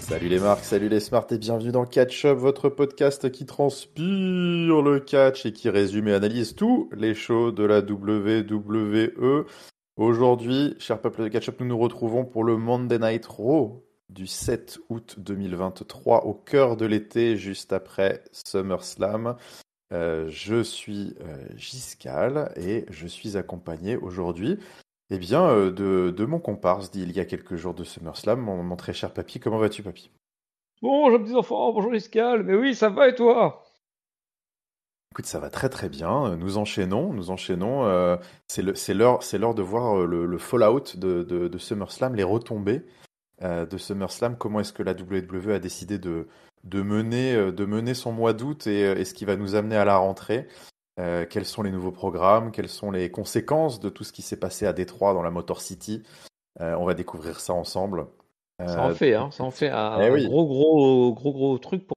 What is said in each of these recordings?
Salut les marques, salut les smarts et bienvenue dans Catch Up, votre podcast qui transpire le catch et qui résume et analyse tous les shows de la WWE. Aujourd'hui, cher peuple de Catch Up, nous nous retrouvons pour le Monday Night Raw du 7 août 2023 au cœur de l'été, juste après SummerSlam. Je suis Giscal et je suis accompagné aujourd'hui de mon comparse d'il y a quelques jours de SummerSlam, mon très cher Papy. Comment vas-tu, Papy? Bonjour petits enfants, bonjour Iscal, mais oui ça va et toi? Écoute, ça va très très bien. Nous enchaînons. C'est l'heure de voir le fallout de SummerSlam, les retombées de SummerSlam. Comment est-ce que la WWE a décidé de mener son mois d'août et ce qui va nous amener à la rentrée? Quels sont les nouveaux programmes? Quelles sont les conséquences de tout ce qui s'est passé à Détroit dans la Motor City? On va découvrir ça ensemble. Ça en fait, ça en fait Eh un oui, gros truc pour...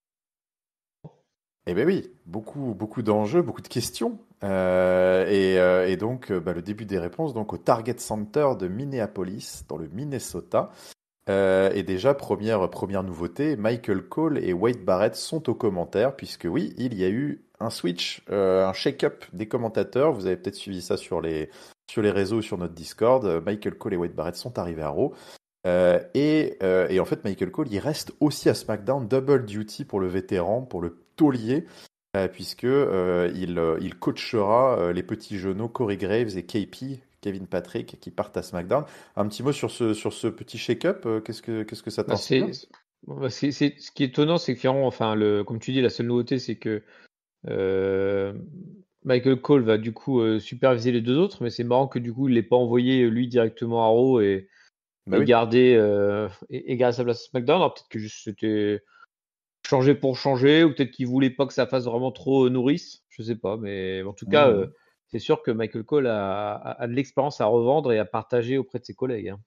eh ben oui, beaucoup d'enjeux, beaucoup de questions. Et donc, le début des réponses donc au Target Center de Minneapolis, dans le Minnesota. Et déjà, première nouveauté, Michael Cole et Wade Barrett sont aux commentaires, puisque oui, il y a eu un switch, un shake-up des commentateurs. Vous avez peut-être suivi ça sur les réseaux ou sur notre Discord. Michael Cole et Wade Barrett sont arrivés à Raw. Et en fait, Michael Cole, il reste aussi à SmackDown, double duty pour le vétéran, pour le taulier, puisque il coachera les petits genoux Corey Graves et KP, Kevin Patrick, qui partent à SmackDown. Un petit mot sur ce petit shake-up, qu'est-ce que ça Bah, t'inspire? ce qui est étonnant, c'est que finalement, enfin, comme tu dis, la seule nouveauté, c'est que euh, Michael Cole va du coup superviser les deux autres, mais c'est marrant que du coup, il l'ait pas envoyé lui directement à Raw Bah et oui. garder sa place à SmackDown. Alors peut-être que juste c'était changer pour changer, ou peut-être qu'il voulait pas que ça fasse vraiment trop nourrice, je sais pas, mais en tout cas, Mhm. c'est sûr que Michael Cole a de l'expérience à revendre et à partager auprès de ses collègues, hein.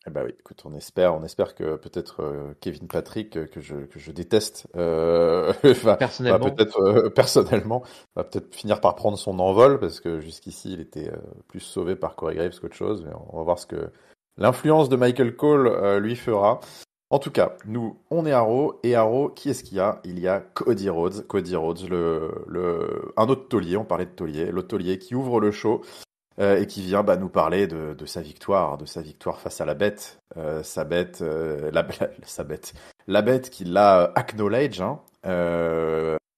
Eh bah oui, écoute, on espère que peut-être Kevin Patrick, que je déteste, va Personnellement, peut-être personnellement, va peut-être finir par prendre son envol, parce que jusqu'ici il était plus sauvé par Corey Graves qu'autre chose, mais on va voir ce que l'influence de Michael Cole lui fera. En tout cas, nous, on est à Raw, et à Raw, qui est-ce qu'il y a? Il y a Cody Rhodes, un autre taulier, on parlait de taulier, l'autre taulier qui ouvre le show et qui vient nous parler de de sa victoire face à la bête, sa bête, sa bête, la bête qui l'a acknowledge, hein.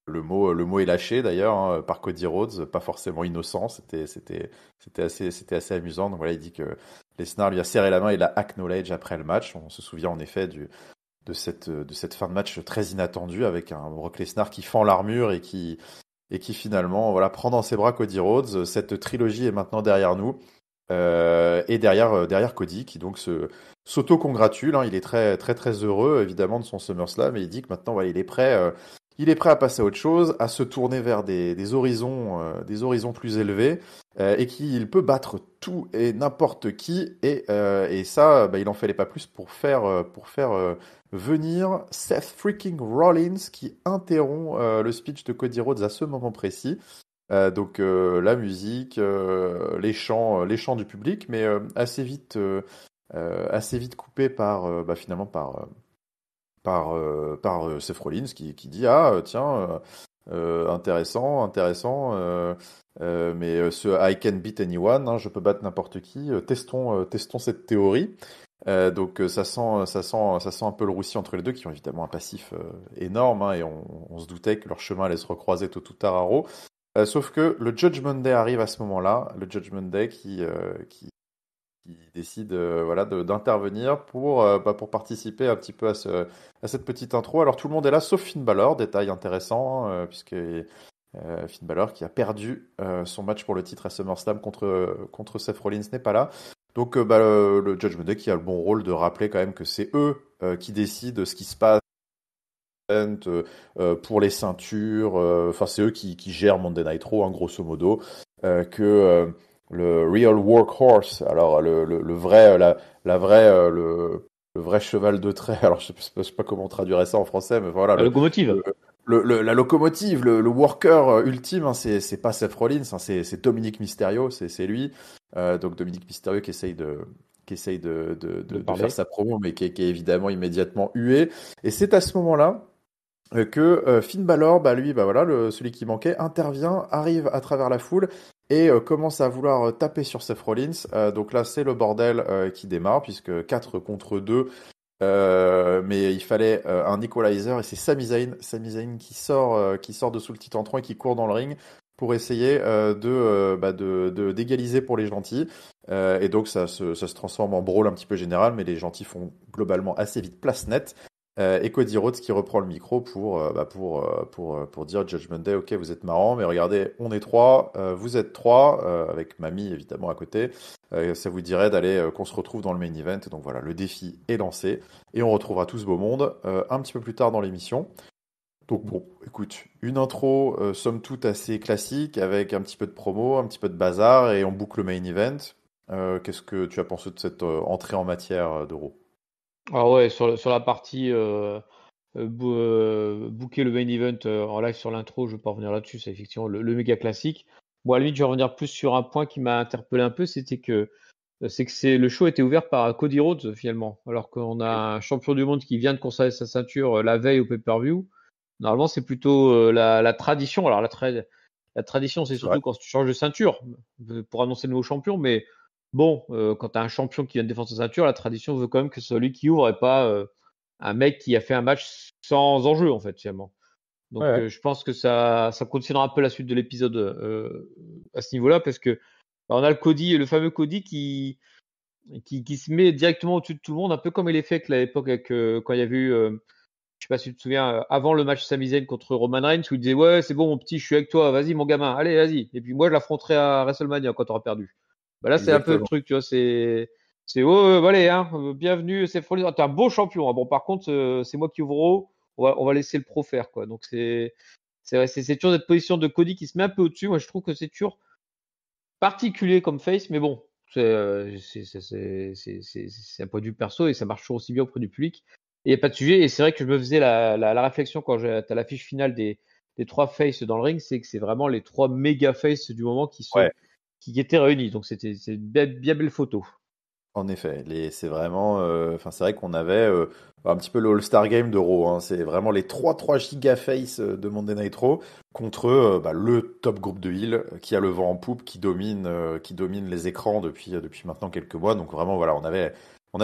Le mot est lâché d'ailleurs, hein, par Cody Rhodes, pas forcément innocent, c'était assez amusant. Donc voilà, il dit que Lesnar lui a serré la main et l'a acknowledge après le match. On se souvient en effet de cette fin de match très inattendue avec un Brock Lesnar qui fend l'armure et qui finalement voilà, prend dans ses bras Cody Rhodes. Cette trilogie est maintenant derrière nous. Et derrière Cody qui donc s'auto-congratule, hein. Il est très très très heureux évidemment de son SummerSlam et il dit que maintenant voilà, il est prêt à passer à autre chose, à se tourner vers des horizons plus élevés et qu'il peut battre tout et n'importe qui et ça il en fallait pas plus pour faire venir Seth freaking Rollins qui interrompt le speech de Cody Rhodes à ce moment précis. La musique, les chants du public, mais assez vite coupé par finalement par Seth Rollins qui dit ah tiens intéressant mais ce I can beat anyone, hein, je peux battre n'importe qui, testons cette théorie. Ça sent un peu le roussi entre les deux qui ont évidemment un passif énorme, hein, et on se doutait que leur chemin allait se recroiser tôt ou tard à Raw. Sauf que le Judgment Day arrive à ce moment-là, le Judgment Day qui décide d'intervenir pour participer un petit peu à cette petite intro. Alors tout le monde est là, sauf Finn Balor, détail intéressant, puisque Finn Balor qui a perdu son match pour le titre à SummerSlam contre Seth Rollins n'est pas là. Donc le Judgment Day qui a le bon rôle de rappeler quand même que c'est eux qui décident ce qui se passe pour les ceintures, enfin c'est eux qui gèrent Monday Night Raw, hein, grosso modo, le real workhorse, alors le vrai, la vraie, le vrai cheval de trait, alors je sais pas comment traduire ça en français, mais voilà, la locomotive. la locomotive, le worker ultime, hein, c'est pas Seth Rollins, hein, c'est Dominic Mysterio, c'est lui. Donc Dominic Mysterio qui essaye de, de de faire parler. sa promo, mais qui est évidemment immédiatement hué. Et c'est à ce moment-là que Finn Balor, bah lui, bah voilà, celui qui manquait, intervient, arrive à travers la foule et commence à vouloir taper sur Seth Rollins. Donc là, c'est le bordel qui démarre, puisque 4 contre 2, mais il fallait un equalizer, et c'est Sami Zayn qui sort de sous le titre entrant et qui court dans le ring pour essayer d'égaliser pour les gentils. Et donc ça se transforme en brawl un petit peu général, mais les gentils font globalement assez vite place nette. Et Cody Rhodes qui reprend le micro pour dire Judgment Day, ok, vous êtes marrant, mais regardez, on est trois, vous êtes trois, avec Mamie évidemment à côté. Ça vous dirait d'aller qu'on se retrouve dans le main event. Donc voilà, le défi est lancé et on retrouvera tout ce beau monde un petit peu plus tard dans l'émission. Donc bon, écoute, une intro somme toute assez classique avec un petit peu de promo, un petit peu de bazar et on boucle le main event. Qu'est-ce que tu as pensé de cette entrée en matière d'Euro? Ah ouais, sur la partie booker le main event en live sur l'intro, je vais pas revenir là-dessus, c'est effectivement le méga classique. Bon, à la limite, je vais revenir plus sur un point qui m'a interpellé un peu, c'est que le show était ouvert par Cody Rhodes finalement, alors qu'on a un champion du monde qui vient de conserver sa ceinture la veille au pay-per-view. Normalement, c'est plutôt la tradition. Alors la tradition, c'est C'est vrai. surtout quand tu changes de ceinture pour annoncer le nouveau champion, mais bon, quand tu as un champion qui vient de défendre sa ceinture, la tradition veut quand même que ce soit lui qui ouvre et pas un mec qui a fait un match sans enjeu en fait finalement. Ouais, Donc ouais. je pense que ça conditionnera un peu la suite de l'épisode à ce niveau-là parce que bah, on a le fameux Cody qui se met directement au-dessus de tout le monde, un peu comme il est fait à l'époque avec, quand il y avait eu, je sais pas si tu te souviens, avant le match Sami Zayn contre Roman Reigns, où il disait ouais c'est bon mon petit, je suis avec toi, vas-y mon gamin, allez vas-y. Et puis moi je l'affronterai à WrestleMania quand tu auras perdu. Bah là c'est un peu le Exactement. truc, tu vois, c'est oh allez hein, bienvenue, c'est Rollins, t'es un beau champion. Hein. Bon par contre c'est moi qui ouvre, on va laisser le pro faire quoi. Donc c'est vrai, c'est toujours cette position de Cody qui se met un peu au-dessus. Moi je trouve que c'est toujours particulier comme face, mais bon, c'est un point de vue perso et ça marche toujours aussi bien auprès du public. Et il n'y a pas de sujet. Et c'est vrai que je me faisais la réflexion quand tu as l'affiche finale des trois faces dans le ring, c'est que c'est vraiment les trois méga faces du moment Ouais. qui étaient réunis. Donc c'est une bien belle photo. En effet, c'est vraiment, enfin c'est vrai qu'on avait un petit peu le All-Star Game de Raw, hein. C'est vraiment les trois gigaface de Monday Night Raw contre le top groupe de heel qui a le vent en poupe, qui domine les écrans depuis maintenant quelques mois. Donc vraiment voilà, on avait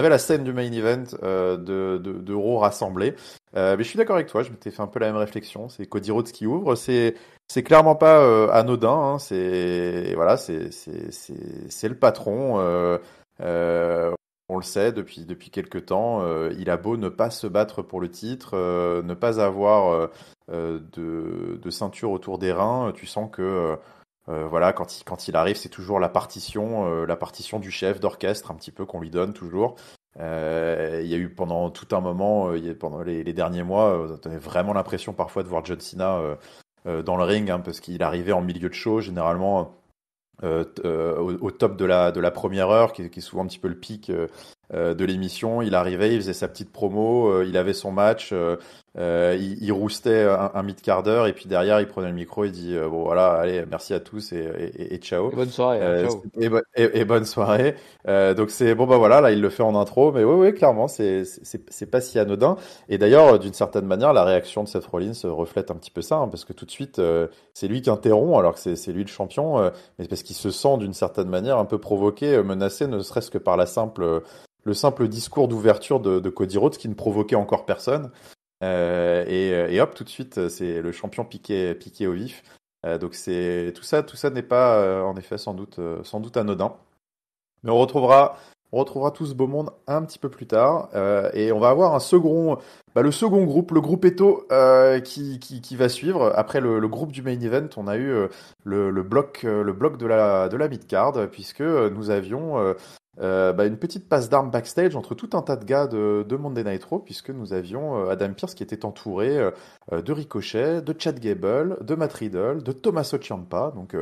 la scène du main event de Raw rassemblée. Mais je suis d'accord avec toi, je m'étais fait un peu la même réflexion. C'est Cody Rhodes qui ouvre, c'est clairement pas anodin, hein. C'est voilà, c'est le patron. On le sait depuis quelque temps, il a beau ne pas se battre pour le titre, ne pas avoir de ceinture autour des reins, tu sens que voilà, quand il arrive, c'est toujours la partition du chef d'orchestre un petit peu qu'on lui donne toujours. Il y a eu pendant tout un moment, pendant les derniers mois, on avait vraiment l'impression parfois de voir John Cena dans le ring, hein, parce qu'il arrivait en milieu de show, généralement au top de la première heure, qui est souvent un petit peu le pic de l'émission. Il arrivait, il faisait sa petite promo, il avait son match, il roustait un mid-quart d'heure, et puis derrière, il prenait le micro, il dit bon voilà, allez, merci à tous et ciao. Et bonne soirée, hein, ciao. Et bonne soirée. Donc c'est bon bah voilà, là il le fait en intro, mais oui oui clairement c'est pas si anodin. Et d'ailleurs d'une certaine manière la réaction de Seth Rollins reflète un petit peu ça, hein, parce que tout de suite c'est lui qui interrompt alors que c'est lui le champion, mais parce qu'il se sent d'une certaine manière un peu provoqué, menacé, ne serait-ce que par le simple discours d'ouverture de Cody Rhodes qui ne provoquait encore personne. Et hop, tout de suite, c'est le champion piqué au vif. Donc c'est tout ça n'est pas en effet sans doute anodin. Mais on retrouvera tout ce beau monde un petit peu plus tard, et on va avoir le second groupe, le groupe Eto, qui va suivre après le groupe du main event. On a eu le bloc de la mid card, puisque nous avions une petite passe d'armes backstage entre tout un tas de gars de Monday Night Raw, puisque nous avions Adam Pearce qui était entouré de Ricochet, de Chad Gable, de Matt Riddle, de Tommaso Ciampa, donc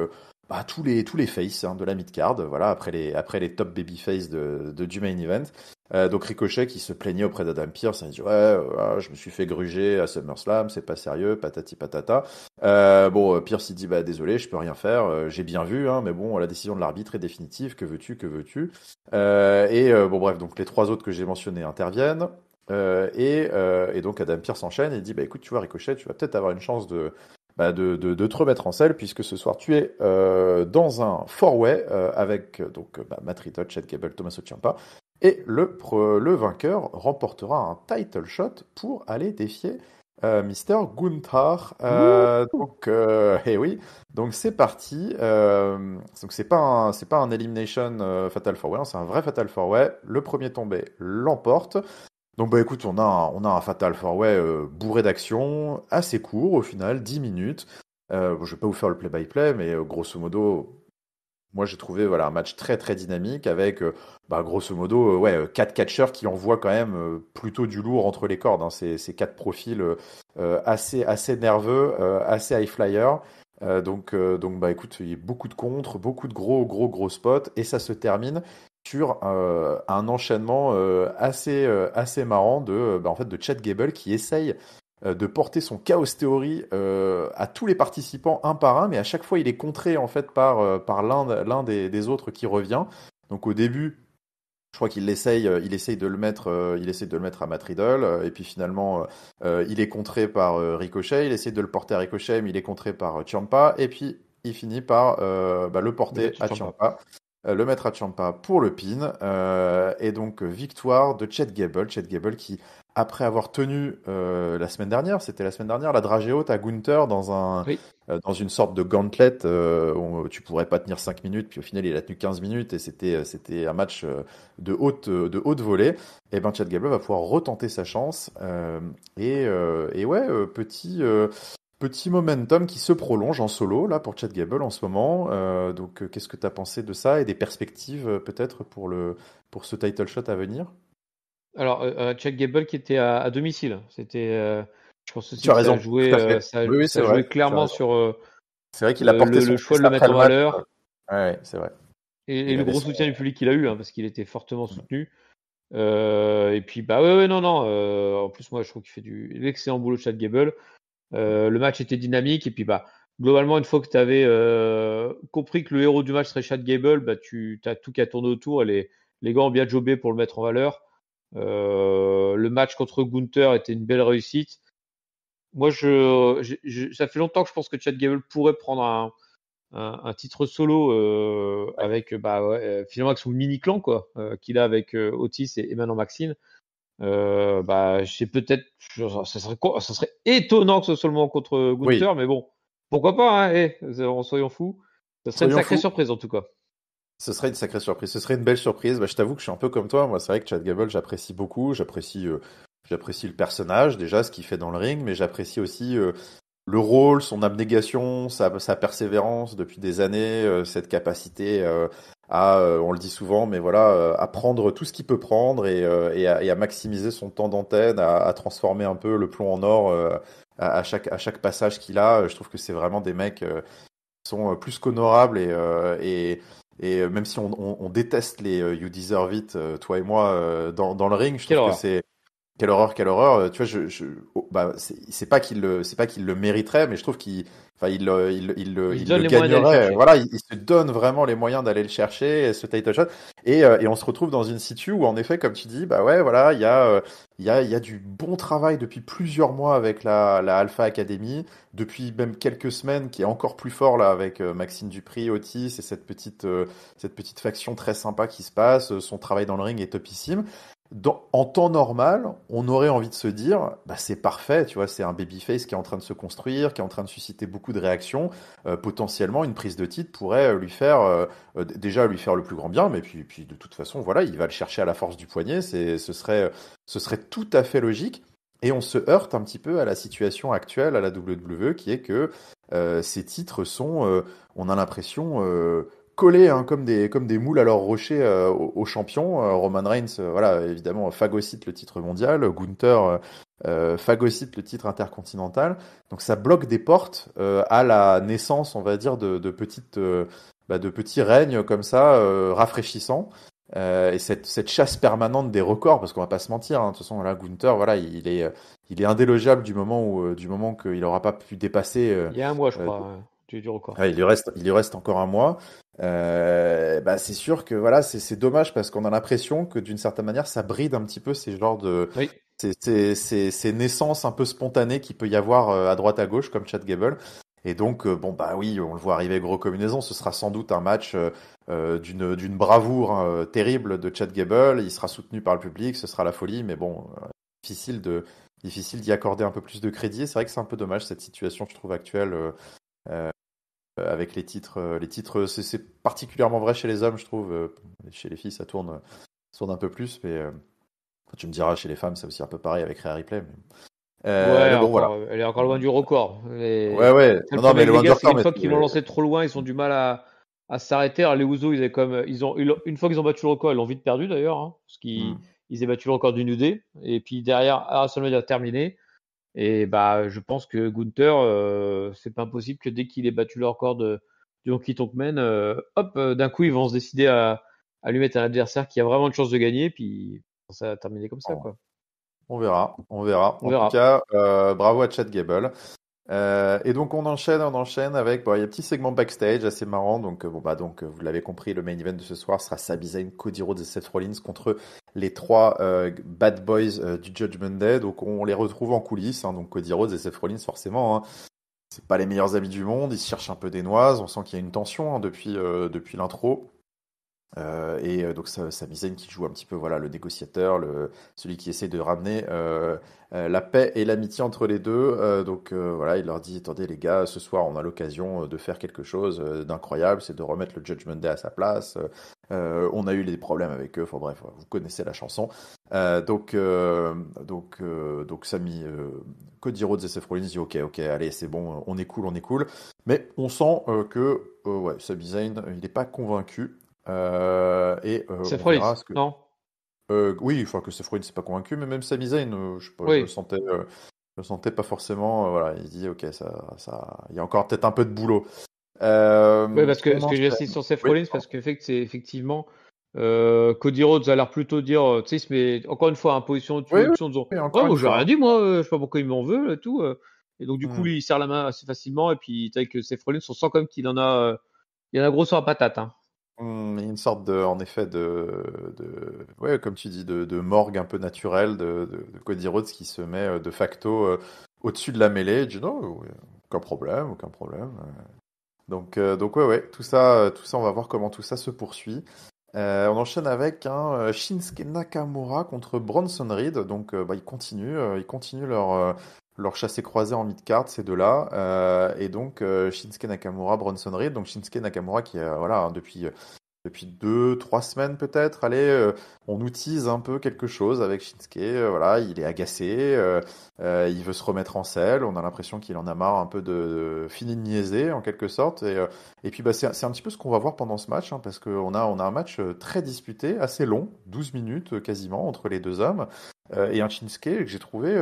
tous les faces, hein, de la mid-card, voilà, après les top babyface du main event. Donc Ricochet qui se plaignait auprès d'Adam Pearce, il dit je me suis fait gruger à SummerSlam, c'est pas sérieux, patati patata. Pearce il dit désolé, je peux rien faire, j'ai bien vu, hein, mais bon, la décision de l'arbitre est définitive, que veux-tu. Bref, donc les 3 autres que j'ai mentionnés interviennent. Et donc Adam Pearce enchaîne et dit écoute, tu vois Ricochet, tu vas peut-être avoir une chance de te remettre en selle, puisque ce soir tu es dans un four-way avec Matt Riddle, Chad Gable, Tommaso Ciampa, et le vainqueur remportera un title shot pour aller défier Mr. Gunther. Oui, donc c'est parti. Donc c'est pas un elimination fatal four-way, c'est un vrai fatal four-way. Le premier tombé l'emporte. Donc écoute, on a un Fatal 4-Way bourré d'action, assez court au final, 10 minutes. Je vais pas vous faire le play-by-play, mais grosso modo, moi j'ai trouvé un match très très dynamique avec grosso modo 4 catcheurs qui envoient quand même plutôt du lourd entre les cordes, hein. Ces 4 profils assez nerveux, assez high flyer. Écoute, il y a beaucoup de contres, beaucoup de gros spots, et ça se termine sur un enchaînement assez marrant de Chad Gable qui essaye de porter son Chaos Theory à tous les participants un par un, mais à chaque fois il est contré en fait par l'un des autres qui revient. Donc au début, je crois qu'il essaye de le mettre à Matt Riddle, et puis finalement il est contré par Ricochet, il essaye de le porter à Ricochet, mais il est contré par Ciampa, et puis il finit par le porter à Ciampa. Le mettre à Ciampa pour le pin, et donc victoire de Chad Gable qui, après avoir tenu la semaine dernière la dragée haute à Gunther dans une sorte de gauntlet où tu pourrais pas tenir 5 minutes, puis au final il a tenu 15 minutes et c'était un match de haute volée. Et ben Chad Gable va pouvoir retenter sa chance, petit momentum qui se prolonge en solo là pour Chad Gable en ce moment. Qu'est-ce que tu as pensé de ça et des perspectives peut-être pour ce title shot à venir? Alors, Chad Gable qui était à domicile, c'était, je pense aussi Tu as que ça a raison, joué, tout à fait. ça, Oui, ça c'est a vrai. joué Tu as clairement raison. sur C'est vrai qu'il a porté son le choix de fils le après mettre le en match. valeur Ouais, c'est vrai. et Il le avait gros son. soutien du public qu'il a eu, hein, parce qu'il était fortement soutenu. Et puis, ouais, non, non. En plus, moi, je trouve qu'il fait du excellent boulot, Chad Gable. Le match était dynamique, et puis, globalement, une fois que tu avais compris que le héros du match serait Chad Gable, tu as tout qui a tourné autour, et les gars ont bien jobé pour le mettre en valeur. Le match contre Gunther était une belle réussite. Moi, ça fait longtemps que je pense que Chad Gable pourrait prendre un titre solo avec finalement avec son mini clan quoi qu'il a avec Otis et maintenant Maxine. Ça serait étonnant que ce soit seulement contre Oui, Gunther, mais bon, pourquoi pas, hein, soyons fous. Ça serait une soyons sacrée fous. surprise en tout cas. Ce serait une sacrée surprise. Ce serait une belle surprise. Je t'avoue que je suis un peu comme toi. Moi, c'est vrai que Chad Gable, j'apprécie beaucoup. J'apprécie le personnage, déjà, ce qu'il fait dans le ring, mais j'apprécie aussi le rôle, son abnégation, sa persévérance depuis des années, cette capacité on le dit souvent, mais voilà, à prendre tout ce qu'il peut prendre et à maximiser son temps d'antenne, à transformer un peu le plomb en or à chaque passage qu'il a. Je trouve que c'est vraiment des mecs qui sont plus qu'honorables et même si on déteste les You Deserve It, toi et moi, dans le ring, je Quelle trouve que horreur. c'est quelle horreur, quelle horreur. Tu vois, c'est pas qu'il le mériterait, mais je trouve Il se il donne le les moyens d'aller le gagnerait. chercher. Voilà, il se donne vraiment les moyens d'aller le chercher, ce title shot. Et on se retrouve dans une situ où, en effet, comme tu dis, voilà, il y a du bon travail depuis plusieurs mois avec la Alpha Academy, depuis même quelques semaines, qui est encore plus fort là avec Maxime Dupri, Otis et cette petite faction très sympa qui se passe. Son travail dans le ring est topissime. En temps normal, on aurait envie de se dire, c'est parfait, tu vois, c'est un babyface qui est en train de se construire, qui est en train de susciter beaucoup de réactions. Potentiellement, une prise de titre pourrait déjà lui faire le plus grand bien, mais puis de toute façon, voilà, il va le chercher à la force du poignet. Ce serait tout à fait logique. Et on se heurte un petit peu à la situation actuelle à la WWE, qui est que ces titres sont, on a l'impression, collés hein, comme des moules à leur rocher aux champions. Roman Reigns, voilà, évidemment, phagocyte le titre mondial. Gunther phagocyte le titre intercontinental. Donc ça bloque des portes à la naissance, on va dire, de petits règnes comme ça, rafraîchissants. et cette chasse permanente des records, parce qu'on va pas se mentir, hein, de toute façon, là, Gunther, voilà, il est indélogeable du moment qu'il aura pas pu dépasser. Il y a un mois, je Euh, crois, du record. Ouais, il lui reste encore un mois. Bah c'est sûr que voilà, c'est dommage parce qu'on a l'impression que d'une certaine manière, ça bride un petit peu Oui, ces naissances un peu spontanées qu'il peut y avoir à droite à gauche comme Chad Gable. Et donc bon bah oui, on le voit arriver gros combinaison. Ce sera sans doute un match d'une bravoure hein, terrible de Chad Gable. Il sera soutenu par le public, ce sera la folie. Mais bon, difficile de difficile d'y accorder un peu plus de crédit. C'est vrai que c'est un peu dommage cette situation, je trouve actuelle. Euh, Avec les titres, c'est particulièrement vrai chez les hommes, je trouve. Chez les filles, ça tourne un peu plus, mais tu me diras, chez les femmes, c'est aussi un peu pareil avec Rhea Ripley. ouais, Mais bon, voilà. encore, elle est encore loin du record. Ouais, ouais. Le Non, non, mais problème avec loin du Vegas, c'est record, qu'une mais fois qu'ils l'ont lancé trop loin, ils ont du mal à s'arrêter. Alors, les Usos, ils avaient comme, une fois qu'ils ont battu le record, ils l'ont vite perdu d'ailleurs, hein, parce qu'ils hmm. ils avaient battu le record du New Day. Et puis derrière, WrestleMania a terminé. Et bah, je pense que Gunther, c'est pas impossible que dès qu'il ait battu le record du Honky Tonk Man, hop, d'un coup, ils vont se décider à lui mettre un adversaire qui a vraiment de chance de gagner. Puis ça va terminer comme ça, on, quoi. on verra, on verra. On En tout verra. cas, bravo à Chad Gable. Et donc on enchaîne avec bon, il y a un petit segment backstage assez marrant. Donc bon bah donc vous l'avez compris, le main event de ce soir sera Sami Zayn, Cody Rhodes et Seth Rollins contre les trois bad boys du Judgment Day. Donc on les retrouve en coulisses. Hein, donc Cody Rhodes et Seth Rollins forcément. Hein, c'est pas les meilleurs amis du monde. Ils se cherchent un peu des noises. On sent qu'il y a une tension hein, depuis l'intro. Donc Sami Zayn qui joue un petit peu voilà le négociateur, celui qui essaie de ramener la paix et l'amitié entre les deux. Voilà, il leur dit attendez les gars, ce soir on a l'occasion de faire quelque chose d'incroyable, c'est de remettre le Judgment Day à sa place. On a eu des problèmes avec eux. Enfin bref, vous connaissez la chanson. Sami, Cody Rhodes et Seth Rollins dit ok, allez c'est bon, on est cool, on est cool. Mais on sent que ouais, Sami Zayn il n'est pas convaincu. Seth On Rollins, verra ce que. non? Oui, enfin que Seth Rollins c'est pas convaincu, mais même Sami Zayn, je sais pas, Oui. je le sentais pas forcément. Voilà, il dit ok, il y a encore peut-être un peu de boulot. Oui, parce que On ce que enchaîne. j'insiste sur Seth Oui, Rollins, parce que c'est effectivement Cody Rhodes a l'air plutôt dire, tu sais, il se met encore une fois en position oui, oui, au-dessus en disant oui, ouais, encore une moi j'ai rien fois. dit, moi, je sais pas pourquoi il m'en veut et tout. Et donc du coup, Hmm. lui, il serre la main assez facilement, et puis tu sais que Seth Rollins, on sent quand même qu'il il en a gros sur la patate, hein. Il y a une sorte en effet, ouais, comme tu dis, de morgue un peu naturelle de Cody Rhodes qui se met de facto au-dessus de la mêlée. Il dit non, ouais, aucun problème, aucun problème. Donc ouais, ouais, tout ça, on va voir comment tout ça se poursuit. On enchaîne avec un Shinsuke Nakamura contre Bronson Reed. Donc bah, ils continuent leur chassé-croisé en mid-card, ces deux-là. Et donc Shinsuke Nakamura, Bronson Reed. Donc Shinsuke Nakamura qui voilà, hein, depuis 2, 3 semaines peut-être, allez, on nous tease un peu quelque chose avec Shinsuke. Voilà, il est agacé, il veut se remettre en selle. On a l'impression qu'il en a marre un peu de fini de niaiser en quelque sorte. Et puis bah, c'est un petit peu ce qu'on va voir pendant ce match, hein, parce qu'on a un match très disputé, assez long, 12 minutes quasiment entre les deux hommes. Et un Shinsuke que j'ai trouvé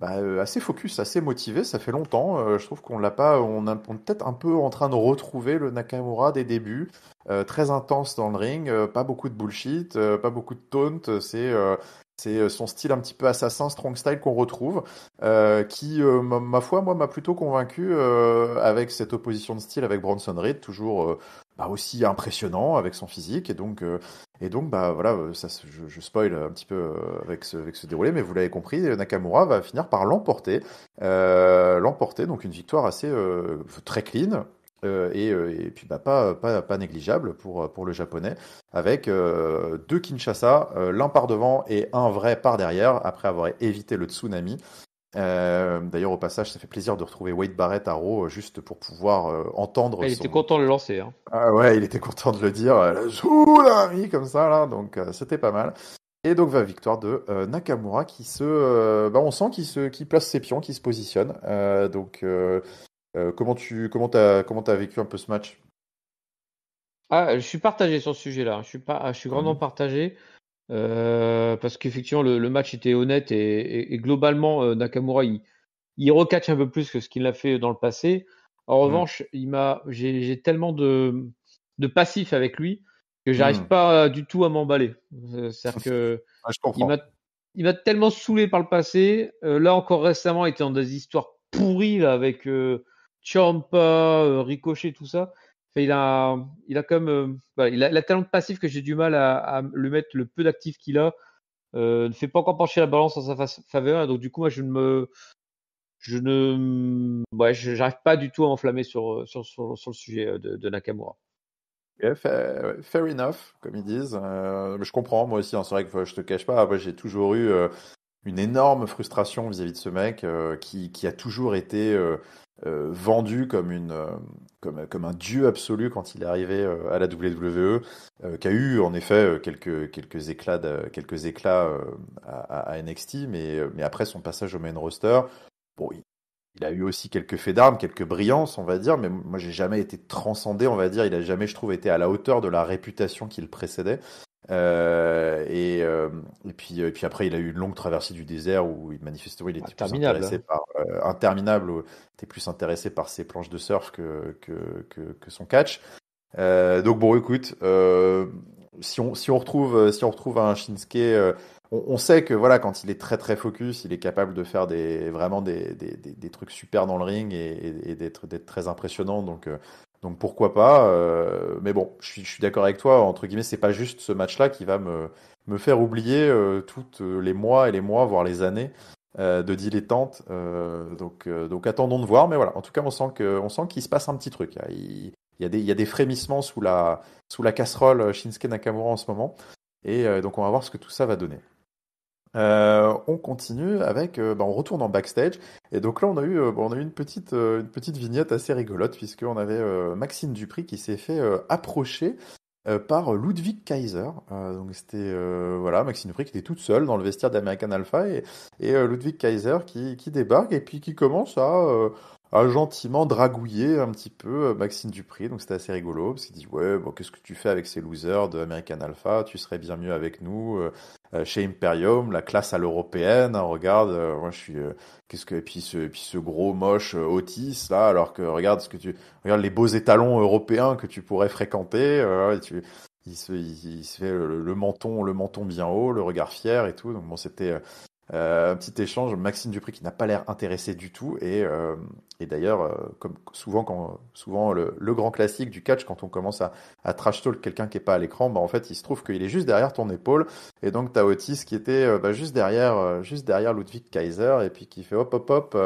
assez focus, assez motivé. Ça fait longtemps. Je trouve qu'on l'a pas, on est peut-être un peu en train de retrouver le Nakamura des débuts. Très intense dans le ring, pas beaucoup de bullshit, pas beaucoup de taunt. C'est son style un petit peu assassin, strong style qu'on retrouve, qui, ma foi, moi, m'a plutôt convaincu avec cette opposition de style avec Bronson Reed, toujours aussi impressionnant avec son physique. Et donc bah voilà, je spoil un petit peu avec ce déroulé, mais vous l'avez compris, Nakamura va finir par l'emporter, donc une victoire assez très clean. Et puis bah, pas négligeable pour le japonais, avec deux Kinshasa, l'un par devant et un vrai par derrière, après avoir évité le tsunami. D'ailleurs, au passage, ça fait plaisir de retrouver Wade Barrett à Raw, juste pour pouvoir entendre Ah, il était son. content de le lancer, hein. Ah ouais, il était content de le dire, le tsunami, comme ça, là, donc c'était pas mal. Et donc, victoire de Nakamura on sent qu'il place ses pions, qu'il se positionne. Comment t'as vécu un peu ce match? Ah, je suis partagé sur ce sujet-là, hein. Je suis grandement Mhm. partagé. Parce qu'effectivement, le match était honnête et globalement, Nakamura, il recatche un peu plus que ce qu'il a fait dans le passé. En Mm. revanche, j'ai tellement de passifs avec lui que j'arrive Hmm. pas du tout à m'emballer. C'est-à-dire que Ouais, je il comprends. m'a il m'a tellement saoulé par le passé. Là encore récemment, il était dans des histoires pourries là avec Ciampa, Ricochet, tout ça. Enfin, il a quand même, voilà, il a tellement de passif que j'ai du mal à lui mettre le peu d'actif qu'il a. Ne fait pas encore pencher la balance en sa faveur. Donc du coup, moi, ouais, j'arrive pas du tout à m'enflammer sur le sujet de Nakamura. Yeah, fair enough, comme ils disent. Mais je comprends, moi aussi, hein, c'est vrai que je te cache pas, moi j'ai toujours eu une énorme frustration vis-à-vis de ce mec qui a toujours été vendu comme comme un dieu absolu quand il est arrivé à la WWE, qui a eu en effet quelques éclats à NXT, mais après son passage au main roster, bon, il a eu aussi quelques faits d'armes, quelques brillances, on va dire, mais moi j'ai jamais été transcendé, on va dire. Il a jamais, je trouve, été à la hauteur de la réputation qui le précédait. Et puis après, il a eu une longue traversée du désert où manifestement il était plus Interminable, intéressé hein. par interminable, où il était plus intéressé par ses planches de surf que son catch. Donc bon, écoute, si on retrouve un Shinsuke, on sait que voilà, quand il est très très focus, il est capable de faire vraiment des trucs super dans le ring et d'être très impressionnant. Donc pourquoi pas. Mais bon, je suis d'accord avec toi. Entre guillemets, c'est pas juste ce match-là qui va me faire oublier toutes les mois et les mois, voire les années. De dilettante, donc attendons de voir, mais voilà. En tout cas, on sent qu'il se passe un petit truc. Il y a des frémissements sous la casserole Shinsuke Nakamura en ce moment. Et donc on va voir ce que tout ça va donner. On continue avec, on retourne en backstage. Et donc là, on a eu une petite vignette assez rigolote, puisqu'on avait Maxime Dupri qui s'est fait approcher par Ludwig Kaiser. Donc c'était voilà, Maxime Dupri qui était toute seule dans le vestiaire d'American Alpha et Ludwig Kaiser qui débarque et puis qui commence à gentiment dragouiller un petit peu Maxime Dupri. Donc c'était assez rigolo parce qu'il dit ouais, bon, qu'est-ce que tu fais avec ces losers de American Alpha? Tu serais bien mieux avec nous chez Imperium, la classe à l'européenne. Hein, regarde, moi je suis qu'est-ce que et puis ce gros moche Otis là, alors que regarde les beaux étalons européens que tu pourrais fréquenter. Il se fait le menton bien haut, le regard fier et tout. Donc bon, c'était un petit échange. Maxime Dupri qui n'a pas l'air intéressé du tout. Et d'ailleurs, comme souvent le grand classique du catch, quand on commence à trash talk quelqu'un qui est pas à l'écran, bah en fait, il se trouve qu'il est juste derrière ton épaule. Et donc, t'as Otis qui était juste derrière Ludwig Kaiser et puis qui fait hop hop hop.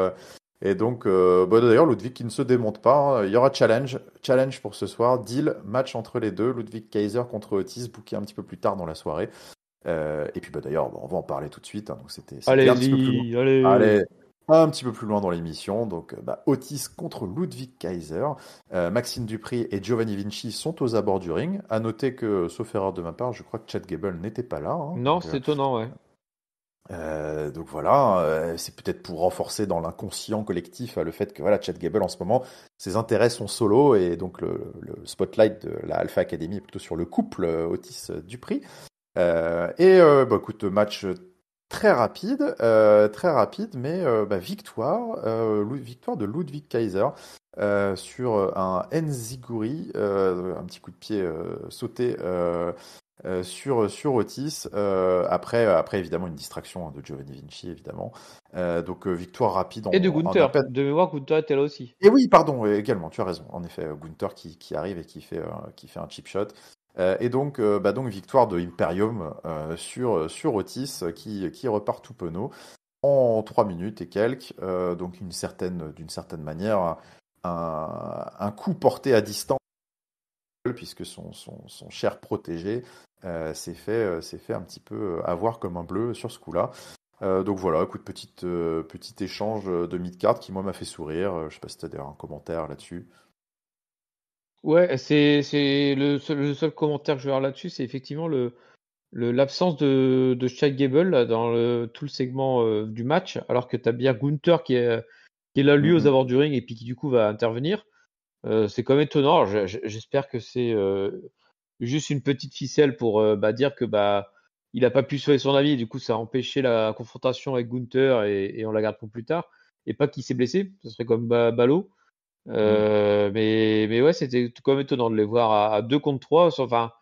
Et donc, d'ailleurs, Ludwig qui ne se démonte pas. Hein. Il y aura challenge pour ce soir. Deal, match entre les deux. Ludwig Kaiser contre Otis, booké un petit peu plus tard dans la soirée. Et puis d'ailleurs, on va en parler tout de suite. Hein. Donc c'était un petit peu plus loin. Allez-y, allez. Allez, un petit peu plus loin dans l'émission. Donc Otis contre Ludwig Kaiser. Maxime Dupri et Giovanni Vinci sont aux abords du ring. À noter que, sauf erreur de ma part, je crois que Chad Gable n'était pas là. Hein. Non, c'est étonnant, ouais. Donc voilà, c'est peut-être pour renforcer dans l'inconscient collectif le fait que voilà, Chad Gable en ce moment, ses intérêts sont solo et donc le spotlight de la Alpha Academy est plutôt sur le couple Otis-Dupri. Écoute, match très rapide, mais victoire de Ludwig Kaiser sur un Enziguri, un petit coup de pied sauté sur Otis. Après, évidemment, une distraction hein, de Giovanni Vinci, évidemment. Donc, victoire rapide Et de en à Gunther. peine. De mémoire, Gunther était là aussi. Et oui, pardon, également, tu as raison. En effet, Gunther qui arrive et qui fait un cheap shot. Donc victoire de Imperium sur Otis qui repart tout penaud en 3 minutes et quelques. Donc d'une certaine manière, un coup porté à distance puisque son cher protégé s'est fait un petit peu avoir comme un bleu sur ce coup-là. Donc voilà, écoute, petit échange de mid-card qui moi m'a fait sourire. Je sais pas si tu as un commentaire là-dessus. Ouais, c'est le seul commentaire que je vais avoir là-dessus, c'est effectivement l'absence de Chad Gable là, dans tout le segment du match, alors que tu as bien Gunther qui est là lui aux Mhm. abords du ring et puis qui du coup va intervenir. C'est quand même étonnant. Alors, j'espère que c'est juste une petite ficelle pour dire que il a pas pu sauver son avis et du coup ça a empêché la confrontation avec Gunther et on la garde pour plus tard et pas qu'il s'est blessé. Ce serait comme ballot. Mhm. Mais ouais, c'était quand même étonnant de les voir à 2 contre 3. Enfin,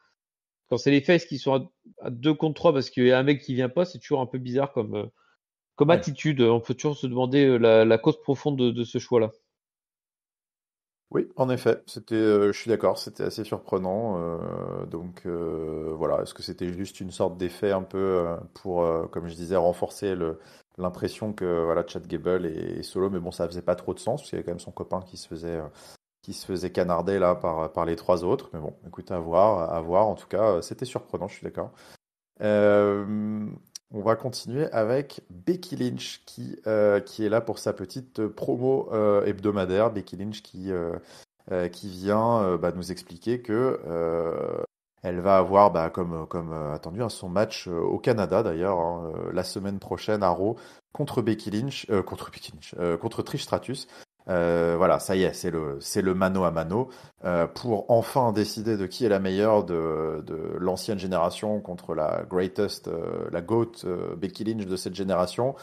quand c'est les faces qui sont à 2 contre 3 parce qu'il y a un mec qui vient pas, c'est toujours un peu bizarre comme Ouais. attitude. On peut toujours se demander la cause profonde de ce choix-là. Oui, en effet, je suis d'accord, c'était assez surprenant. Voilà, est-ce que c'était juste une sorte d'effet un peu pour, comme je disais, renforcer l'impression que voilà, Chad Gable est solo, mais bon, ça faisait pas trop de sens parce qu'il y avait quand même son copain qui se faisait canarder là par les trois autres. Mais bon, écoute, à voir, à voir. En tout cas, c'était surprenant, je suis d'accord. Euh, on va continuer avec Becky Lynch qui est là pour sa petite promo hebdomadaire. Becky Lynch qui vient nous expliquer que elle va avoir, comme attendu, hein, son match au Canada d'ailleurs, hein, la semaine prochaine à Raw contre Becky Lynch, contre Trish Stratus. Voilà, ça y est, c'est le mano à mano pour enfin décider de qui est la meilleure de l'ancienne génération contre la greatest, la GOAT Becky Lynch de cette génération.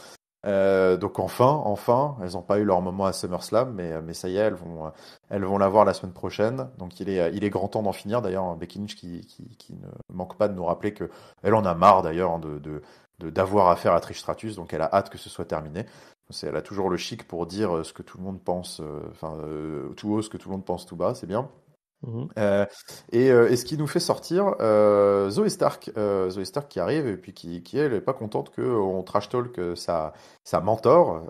Donc enfin, elles n'ont pas eu leur moment à SummerSlam, mais ça y est, elles vont l'avoir la semaine prochaine. Donc il est grand temps d'en finir. D'ailleurs, hein, Becky Lynch qui ne manque pas de nous rappeler que elle en a marre d'ailleurs hein, d'avoir affaire à Trish Stratus. Donc elle a hâte que ce soit terminé. Elle a toujours le chic pour dire ce que tout le monde pense, tout haut ce que tout le monde pense tout bas. C'est bien. Mhm. Et ce qui nous fait sortir Zoe Stark qui arrive et puis qui elle est pas contente qu'on trash talk sa mentor.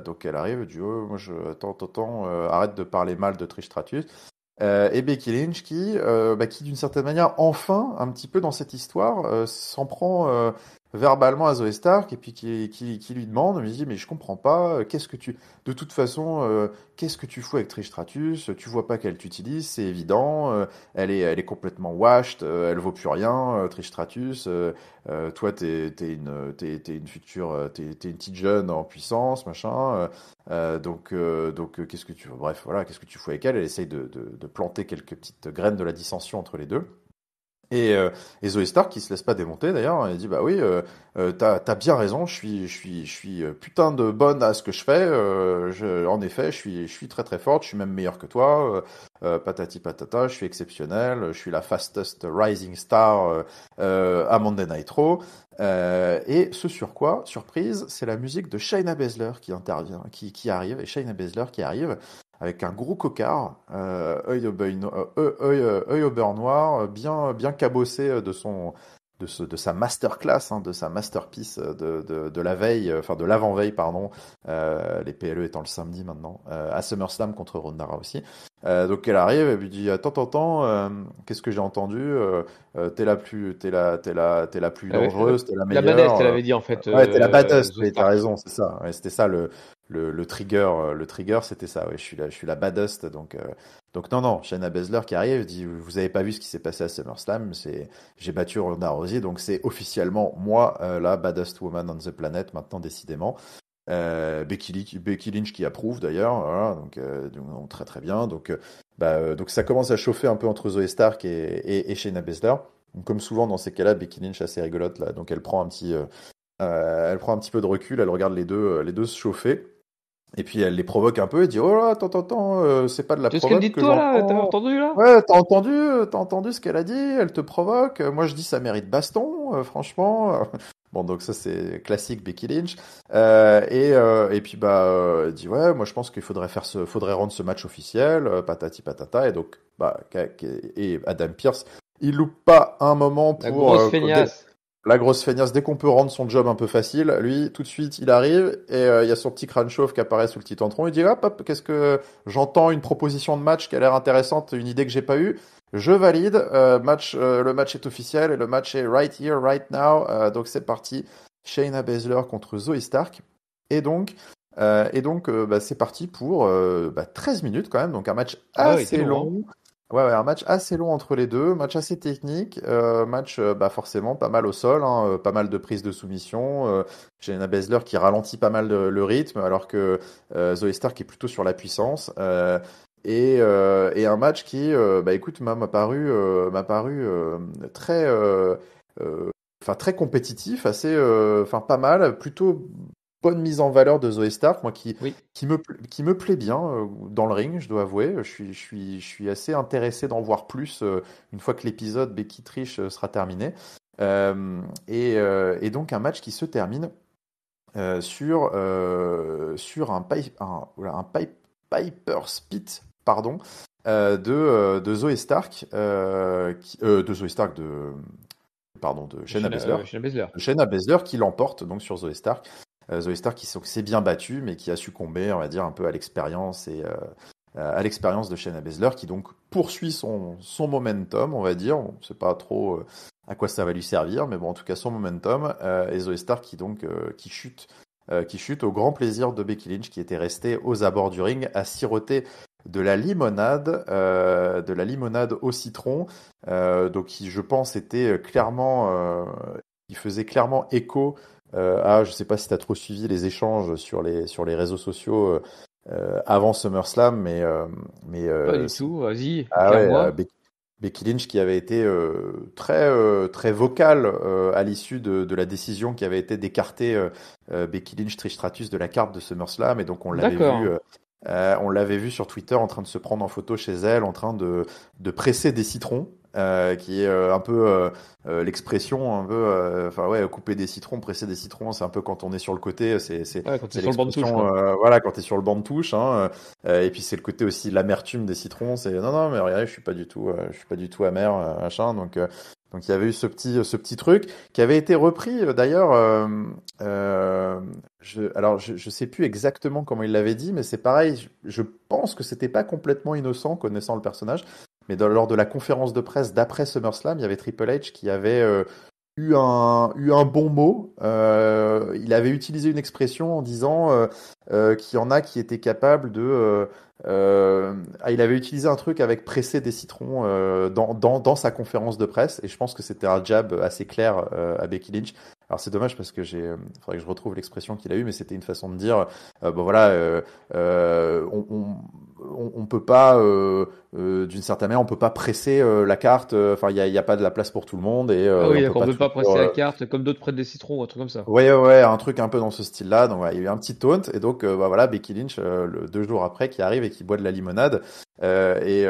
Donc elle arrive et dit oh, moi je attends, arrête de parler mal de Trish Stratus. Et Becky Lynch qui d'une certaine manière enfin un petit peu dans cette histoire s'en prend verbalement à Zoe Stark et puis qui lui demande, lui dit mais je comprends pas, de toute façon qu'est-ce que tu fous avec Trish Stratus? Tu vois pas qu'elle t'utilise, c'est évident, elle est complètement washed, elle vaut plus rien, Trish Stratus, toi t'es une future, t'es une petite jeune en puissance, machin. Qu'est-ce que tu bref voilà qu'est-ce que tu fous avec elle? Elle essaye de planter quelques petites graines de la dissension entre les deux. Et Zoe Stark qui se laisse pas démonter d'ailleurs, elle dit bah oui, t'as bien raison, je suis putain de bonne à ce que je fais. En effet, je suis très très forte, je suis même meilleure que toi. Patati patata, je suis exceptionnelle, je suis la fastest rising star à Monday Night Raw. Et ce sur quoi, surprise, c'est la musique de Shayna Baszler qui intervient, qui arrive, et Shayna Baszler qui arrive avec un gros cocard, œil au beurre noir, bien cabossé de sa masterclass, hein, de sa masterpiece de la veille, enfin de l'avant-veille, pardon, les PLE étant le samedi maintenant, à SummerSlam contre Ronda Rousey. Donc elle arrive et lui dit attends, qu'est-ce que j'ai entendu? T'es la plus dangereuse, t'es la La baddest, elle meilleure. avait dit en fait, Ouais, t'es la baddest, Zoe oui, t'as Stark. raison, c'est ça. Ouais, c'était ça le trigger, c'était ça. Ouais, je suis la baddest, donc non, Shayna Baszler qui arrive dit, vous avez pas vu ce qui s'est passé à SummerSlam, j'ai battu Ronda Rousey, donc c'est officiellement moi la baddest woman on the planet maintenant décidément. Becky Lynch qui approuve d'ailleurs, voilà, donc très très bien. Donc ça commence à chauffer un peu entre Zoe Stark et Shayna Baszler. Donc, comme souvent dans ces cas-là, Becky Lynch assez rigolote là, donc elle prend un petit peu de recul, elle regarde les deux se chauffer. Et puis elle les provoque un peu et dit oh là attends c'est pas de la Tu sais ce qu'elle provoque dit de que toi là? T'as j'entends. entendu là? Ouais t'as entendu ce qu'elle a dit, elle te provoque. Moi je dis ça mérite baston franchement. Bon donc ça c'est classique Becky Lynch. Et puis elle dit ouais moi je pense qu'il faudrait rendre ce match officiel patati patata et donc et Adam Pearce il loupe pas un moment La pour grosse feignasse. la grosse feignasse, dès qu'on peut rendre son job un peu facile, lui, tout de suite, il arrive et il y a son petit crâne chauve qui apparaît sous le petit tantron. Il dit hop, qu'est-ce que j'entends une proposition de match qui a l'air intéressante, une idée que j'ai pas eue. Je valide. Le match est officiel et le match est right here, right now. Donc c'est parti. Shayna Baszler contre Zoe Stark. Et donc, c'est parti pour 13 minutes quand même. Donc un match Ah ouais, il était assez long, hein. long. Ouais, un match assez long entre les deux, match assez technique, match forcément pas mal au sol, hein, pas mal de prises de soumission. Shayna Baszler qui ralentit pas mal le rythme, alors que Zoe Stark est plutôt sur la puissance. Et un match qui, écoute, m'a paru très, très compétitif, assez, pas mal, plutôt bonne mise en valeur de Zoe Stark, moi Oui. qui me plaît bien dans le ring, je dois avouer. Je suis assez intéressé d'en voir plus une fois que l'épisode Becky Trish sera terminé. Et donc un match qui se termine sur Piper Spit, pardon, de Zoe Stark, de Zoe Stark, pardon, de Shayna Baszler. Shayna Baszler. Shayna Baszler qui l'emporte donc sur Zoe Stark. Zoe Stark qui s'est bien battue, mais qui a succombé, on va dire, un peu à l'expérience à l'expérience de Shayna Baszler, qui donc poursuit son momentum, on va dire. On ne sait pas trop à quoi ça va lui servir, mais bon, en tout cas, son momentum. Et Zoe Stark qui chute au grand plaisir de Becky Lynch, qui était restée aux abords du ring à siroter de la limonade au citron, donc qui, je pense, était clairement, qui faisait clairement écho je sais pas si tu as trop suivi les échanges sur les réseaux sociaux avant SummerSlam, Pas du tout, vas-y, ah ouais, éclaire-moi. Becky Lynch qui avait été très vocale à l'issue de la décision qui avait été d'écarter Becky Lynch Trish Stratus de la carte de SummerSlam, et donc D'accord. on l'avait vu sur Twitter en train de se prendre en photo chez elle, en train de presser des citrons, qui est un peu l'expression, un peu, enfin ouais, couper des citrons, presser des citrons, c'est un peu quand on est sur le côté, Ouais, quand t'es c'est sur le banc de touche, l'expression, quoi. voilà, quand t'es sur le banc de touche, hein, et puis c'est le côté aussi l'amertume des citrons, c'est non non mais regardez, je suis pas du tout amer, machin, donc il y avait eu ce petit truc qui avait été repris d'ailleurs. Alors, je sais plus exactement comment il l'avait dit, mais c'est pareil. Je pense que c'était pas complètement innocent, connaissant le personnage. Mais lors de la conférence de presse d'après SummerSlam, il y avait Triple H qui avait eu un bon mot. Il avait utilisé une expression en disant qu'il y en a qui étaient capables il avait utilisé un truc avec presser des citrons dans sa conférence de presse, et je pense que c'était un jab assez clair à Becky Lynch. Alors c'est dommage parce que faudrait que je retrouve l'expression qu'il a eue, mais c'était une façon de dire, bon voilà, on peut pas, d'une certaine manière, on peut pas presser la carte. Enfin, il y a pas de la place pour tout le monde, et Ah oui, on peut d'accord, on pas veut pas toujours. presser la carte comme d'autres prennent des citrons ou un truc comme ça. Ouais, ouais, un truc un peu dans ce style-là. Donc, ouais, il y a eu un petit taunt. Et donc, bah, voilà, Becky Lynch, 2 jours après, qui arrive et qui boit de la limonade. Et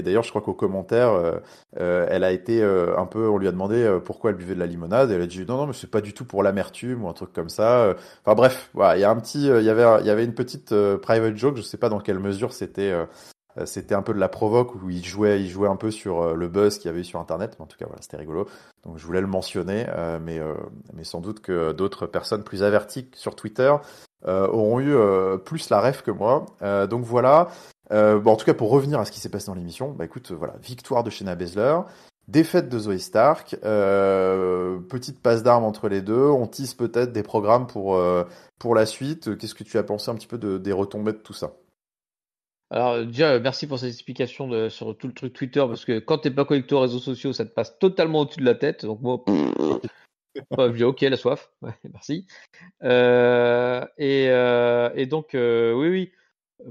d'ailleurs, je crois qu'au commentaire, elle a été un peu, on lui a demandé pourquoi elle buvait de la limonade. Et elle a dit, non, non, mais c'est pas du tout pour l'amertume ou un truc comme ça. Enfin, bref, voilà, il y a un petit, il y avait une petite private joke. Je sais pas dans quelle mesure c'était un peu de la provoque, où il jouait un peu sur le buzz qu'il y avait eu sur Internet. Mais en tout cas, voilà, c'était rigolo. Donc je voulais le mentionner, mais sans doute que d'autres personnes plus averties sur Twitter auront eu plus la ref que moi. Donc voilà. Bon, en tout cas, pour revenir à ce qui s'est passé dans l'émission, bah écoute, voilà, victoire de Shayna Baszler, défaite de Zoe Stark, petite passe d'armes entre les deux. On tisse peut-être des programmes pour la suite. Qu'est-ce que tu as pensé un petit peu des retombées de tout ça? Alors déjà, merci pour cette explication sur tout le truc Twitter, parce que quand t'es pas connecté aux réseaux sociaux, ça te passe totalement au-dessus de la tête. Donc moi, je dis ok, la soif, ouais, merci. Et donc, oui, oui,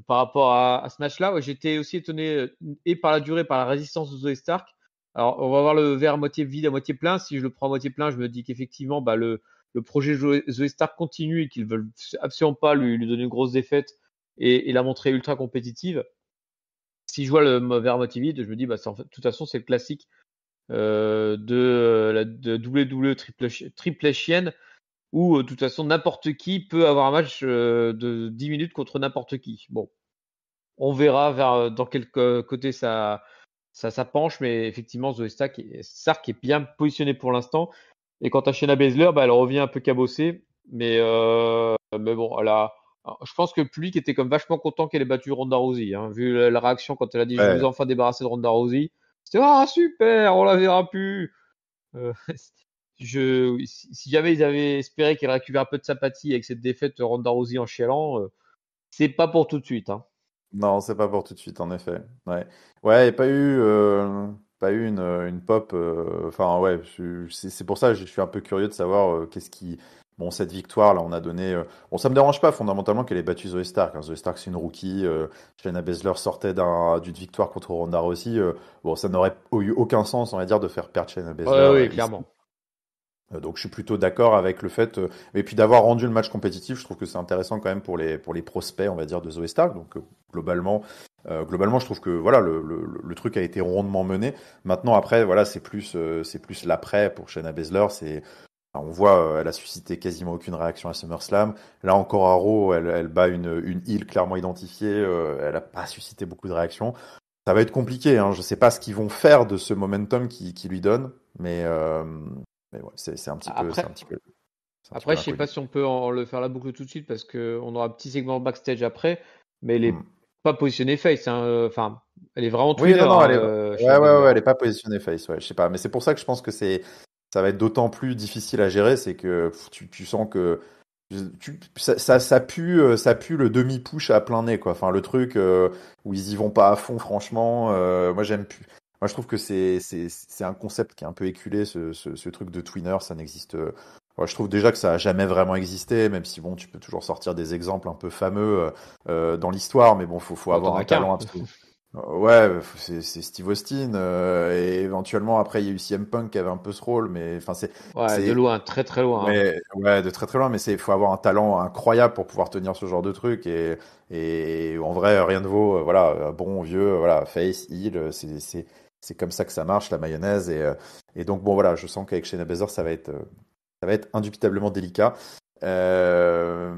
par rapport à ce match-là, ouais, j'étais aussi étonné et par la durée, par la résistance de Zoe Stark. Alors, on va voir le verre à moitié vide, à moitié plein. Si je le prends à moitié plein, je me dis qu'effectivement, bah, le projet Zoe Stark continue et qu'ils veulent absolument pas lui donner une grosse défaite et la montrer ultra compétitive. Si je vois le verre à moitié vide, je me dis, bah, de toute façon, c'est le classique de WWE triple chienne, où de toute façon n'importe qui peut avoir un match de 10 minutes contre n'importe qui. Bon, on verra dans quel côté ça penche, mais effectivement, Zoe Stark est bien positionné pour l'instant. Et quant à Shayna Baszler, bah, elle revient un peu cabossée, mais bon, je pense que le public était comme vachement content qu'elle ait battu Ronda Rousey, hein, vu la réaction quand elle a dit je vous ai Ouais. enfin débarrassé de Ronda Rousey. C'était ah super, on la verra plus. Euh, si jamais ils avaient espéré qu'elle récupère un peu de sympathie avec cette défaite Ronda Rousey en chialant, c'est pas pour tout de suite, hein. Non, c'est pas pour tout de suite, en effet. Ouais, ouais, et pas eu une pop. Enfin, ouais, c'est pour ça que je suis un peu curieux de savoir qu'est-ce qui. Bon, cette victoire, là, on a donné. Bon, ça me dérange pas fondamentalement qu'elle ait battu Zoe Stark, hein. Zoe Stark, c'est une rookie. Shayna Baszler sortait d'une victoire contre Ronda Rousey. Bon, ça n'aurait eu aucun sens, on va dire, de faire perdre Shayna Ouais, Baszler oui, ici. clairement. Donc je suis plutôt d'accord avec le fait, et puis d'avoir rendu le match compétitif, je trouve que c'est intéressant quand même pour les prospects, on va dire, de Zoé Stark. Donc globalement, je trouve que voilà le truc a été rondement mené. Maintenant après, voilà, c'est plus l'après pour Shayna Baszler. On voit, elle a suscité quasiment aucune réaction à SummerSlam. Là encore à Raw, elle bat une heel clairement identifiée. Elle a pas suscité beaucoup de réactions. Ça va être compliqué, hein. Je sais pas ce qu'ils vont faire de ce momentum qui lui donne, mais ouais, c'est un petit peu, c'est un Après, petit peu, c'est un petit peu après, je sais pas l'inconnu. si on peut en le faire la boucle tout de suite parce que on aura un petit segment backstage après, mais elle est Hmm. pas positionnée face, hein. Enfin, elle est vraiment Oui, tweener, non, non, hein, ouais, Shayna ouais, Baszler, ouais, elle hein. est pas positionnée face, ouais, je sais pas, mais c'est pour ça que je pense que ça va être d'autant plus difficile à gérer, c'est que tu sens que ça pue le demi-push à plein nez, quoi. Enfin, le truc où ils y vont pas à fond, franchement. Moi, j'aime plus. Moi, je trouve que c'est un concept qui est un peu éculé, ce truc de twinner. Ça n'existe. Ouais, je trouve déjà que ça a jamais vraiment existé, même si bon, tu peux toujours sortir des exemples un peu fameux dans l'histoire, mais bon, faut Bon, avoir t'en un as qu'un. talent absolu. Ouais, c'est Steve Austin et éventuellement après il y a eu CM Punk qui avait un peu ce rôle, mais enfin Ouais, de c'est loin, très très loin, hein. Ouais, ouais, de très très loin, mais faut avoir un talent incroyable pour pouvoir tenir ce genre de truc et en vrai rien ne vaut, voilà, un bon vieux, voilà, face, heel, c'est comme ça que ça marche la mayonnaise et donc bon voilà, je sens qu'avec Shayna Baszler ça va être indubitablement délicat, euh,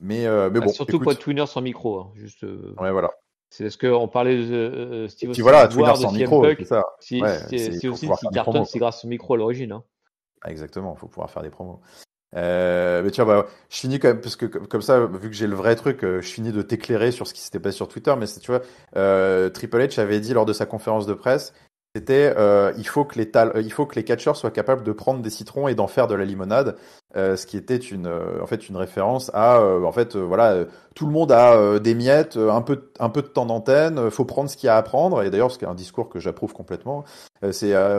mais Bah, bon, surtout pour être écoute, tweener sans micro, hein. Juste, ouais voilà. c'est parce qu'on parlait de Et Steve puis Austin, voilà, Twinner voire de sans CM micro, c'est Punk. ça. Si, Ouais, si il Steve faut Austin, pouvoir s'il faire des cartonne, promos, c'est quoi. grâce au micro à l'origine, hein. Ah, exactement, il faut pouvoir faire des promos. Mais tiens, bah, je finis quand même, parce que comme ça, vu que j'ai le vrai truc, je finis de t'éclairer sur ce qui s'était passé sur Twitter. Mais tu vois, Triple H avait dit lors de sa conférence de presse, c'était il faut que les catcheurs soient capables de prendre des citrons et d'en faire de la limonade, ce qui était en fait une référence à en fait voilà, tout le monde a des miettes, un peu de temps d'antenne, faut prendre ce qu'il y a à prendre. Et d'ailleurs, c'est un discours que j'approuve complètement.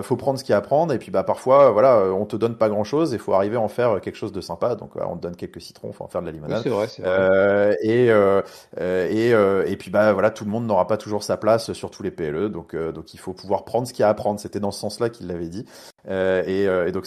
Faut prendre ce qu'il y a à prendre et puis bah parfois voilà, on te donne pas grand chose et faut arriver à en faire quelque chose de sympa. Donc on te donne quelques citrons, faut en faire de la Oui, limonade. c'est vrai, c'est vrai. Et puis bah voilà, tout le monde n'aura pas toujours sa place sur tous les PLE, donc il faut pouvoir prendre ce qu'il y a à prendre. C'était dans ce sens-là qu'il l'avait dit. Et donc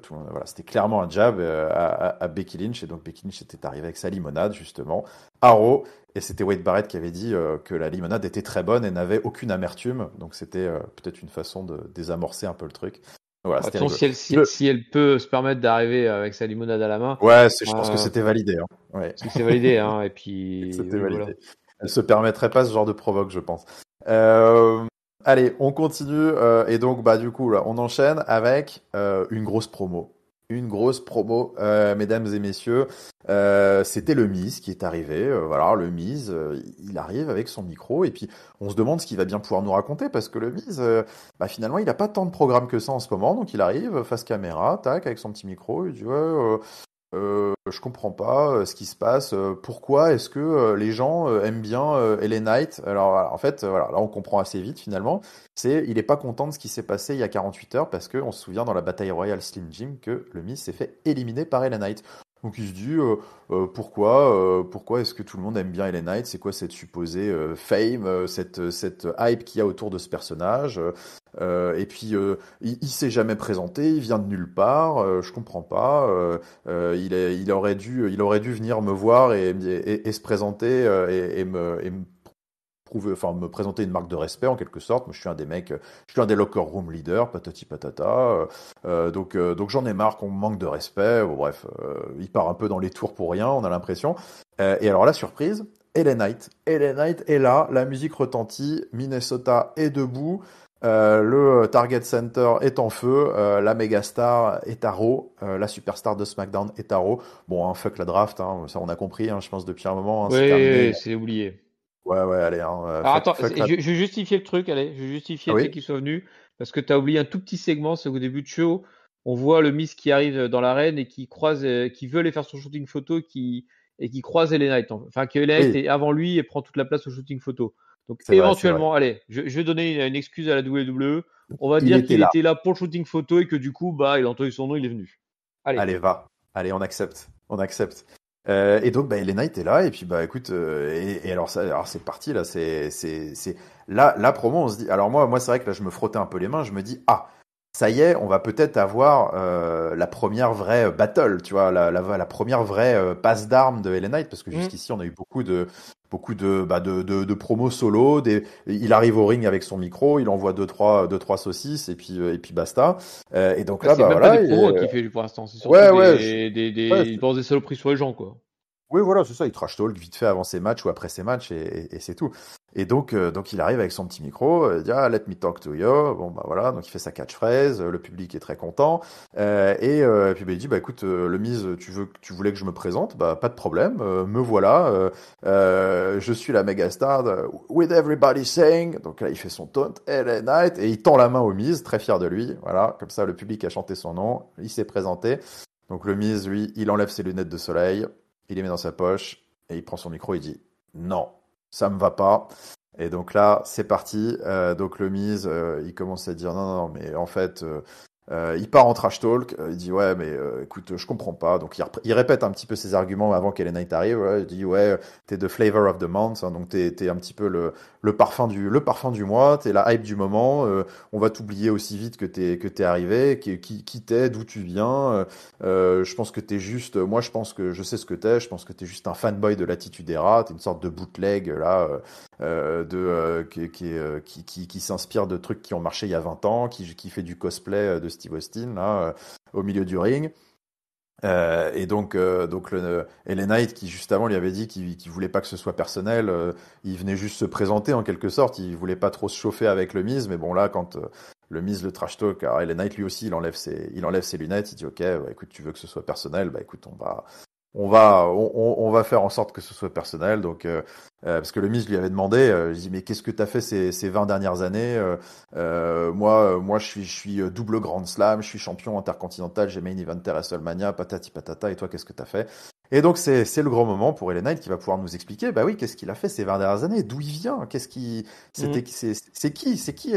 voilà, c'était clairement un jab à Becky Lynch, et donc Becky Lynch était arrivée avec sa limonade justement à Raw. Et c'était Wade Barrett qui avait dit que la limonade était très bonne et n'avait aucune amertume. Donc c'était peut-être une façon de désamorcer un peu le truc. Voilà, Bah, de toute c'était façon, rigolo. si elle peut se permettre d'arriver avec sa limonade à la main, Ouais, je pense que euh, c'était validé, hein. Ouais, c'est que c'est validé, hein. Et puis, c'était oui, voilà. validé. Elle se permettrait pas ce genre de provoque, je pense. Euh, Allez, on continue. Et donc, bah, du coup, là, on enchaîne avec une grosse promo. Une grosse promo, mesdames et messieurs. C'était le Miz qui est arrivé. Voilà, le Miz, il arrive avec son micro. Et puis, on se demande ce qu'il va bien pouvoir nous raconter. Parce que le Miz, bah, finalement, il n'a pas tant de programme que ça en ce moment. Donc, il arrive face caméra, tac, avec son petit micro. Il dit, ouais, je comprends pas ce qui se passe. Pourquoi est-ce que les gens aiment bien LA Knight? Alors voilà, en fait, voilà, là on comprend assez vite finalement. Il est pas content de ce qui s'est passé il y a 48 heures parce qu'on se souvient dans la bataille royale Slim Jim que le Miz s'est fait éliminer par LA Knight. Donc il se dit pourquoi est-ce que tout le monde aime bien LA Knight? C'est quoi cette supposée fame, cette hype qu'il y a autour de ce personnage? Et puis il s'est jamais présenté, il vient de nulle part. Je comprends pas. Il aurait dû venir me voir et se présenter et me prouver, enfin me présenter une marque de respect en quelque sorte. Moi, je suis un des locker room leaders, patati patata. Donc j'en ai marre qu'on me manque de respect. Bon, bref, il part un peu dans les tours pour rien, on a l'impression. Et alors la surprise, LA Knight. LA Knight est là, la musique retentit, Minnesota est debout. Le Target Center est en feu, la méga star est à Raw, la superstar de SmackDown est à Raw. Bon, hein, fuck la draft, hein, ça on a compris, hein, je pense depuis un moment, hein, c'est terminé. Oui, c'est oublié. Ouais, ouais, allez, hein, Alors fuck, attends, fuck la. je vais justifier le truc, allez, je vais justifier Ah le fait oui? qu'il soit venu, parce que tu as oublié un tout petit segment, c'est au début de show, on voit le Miss qui arrive dans l'arène et qui croise, qui veut aller faire son shooting photo et qui croise LA Knight. Enfin, que LA Knight Oui, est avant lui et prend toute la place au shooting photo. Donc c'est vrai, c'est vrai. éventuellement, allez, je vais donner une excuse à la WWE. On va Il dire était qu'il là. était là pour le shooting photo et que du coup, bah, il a entendu son nom, il est venu. Allez. Allez, va. Allez, on accepte. On accepte. Et donc, bah, Elena était là, et puis, bah, écoute, et alors c'est parti, là, là, la promo, on se dit, alors moi, c'est vrai que là, je me frottais un peu les mains, je me dis, ah, ça y est, on va peut-être avoir la première vraie battle, tu vois, la première vraie passe d'armes de LA Knight, parce que jusqu'ici on a eu beaucoup de promos solo. Il arrive au ring avec son micro, il envoie deux trois saucisses et puis basta. Et donc là, C'est même pas voilà. des promos qu'il fait pour l'instant, c'est surtout Ouais, ouais, il balance des saloperies sur les gens, quoi. oui, voilà, c'est ça. Il trash talk vite fait avant ses matchs ou après ses matchs et c'est tout. Et donc il arrive avec son petit micro, il dit ah, let me talk to you. Bon bah voilà, donc il fait sa catchphrase, le public est très content. Et puis bah, il dit bah écoute, le Miz, tu voulais que je me présente, bah pas de problème, me voilà. Je suis la méga star with everybody saying. Donc là il fait son taunt, LA Knight et il tend la main au Miz, très fier de lui. Voilà, comme ça le public a chanté son nom, il s'est présenté. Donc le Miz, lui, il enlève ses lunettes de soleil. Il les met dans sa poche et il prend son micro et il dit non, ça me va pas. Et donc là, c'est parti. Donc le Miz, il commence à dire non, mais en fait, il part en trash talk. Il dit ouais, mais écoute, je comprends pas. Donc il répète un petit peu ses arguments avant qu'Ellen Knight arrive. Ouais, il dit ouais, t'es the flavor of the month, hein, donc t'es un petit peu le parfum du mois. T'es la hype du moment. On va t'oublier aussi vite que t'es arrivé. Qui t'es, d'où tu viens. Je pense que t'es juste. Moi, je pense que je sais ce que t'es. Je pense que t'es juste un fanboy de l'Attitude Era. T'es une sorte de bootleg là. Qui s'inspire de trucs qui ont marché il y a 20 ans, qui fait du cosplay de Steve Austin là, au milieu du ring. Et donc LA Knight qui juste avant lui avait dit qu'il voulait pas que ce soit personnel, il venait juste se présenter en quelque sorte, il voulait pas trop se chauffer avec le Miz, mais bon là quand le Miz le trash talk, alors LA Knight lui aussi il enlève ses lunettes, il dit ok, ouais, écoute, tu veux que ce soit personnel, bah écoute, on va faire en sorte que ce soit personnel. Donc, parce que le Miz lui avait demandé, je dis mais qu'est-ce que t'as fait ces 20 dernières années moi, je suis double Grand Slam, je suis champion intercontinental, j'ai main eventer WrestleMania, patati patata. Et toi, qu'est-ce que t'as fait? Et donc c'est le grand moment pour LA Knight qui va pouvoir nous expliquer, bah oui, qu'est-ce qu'il a fait ces 20 dernières années, d'où il vient, c'est qui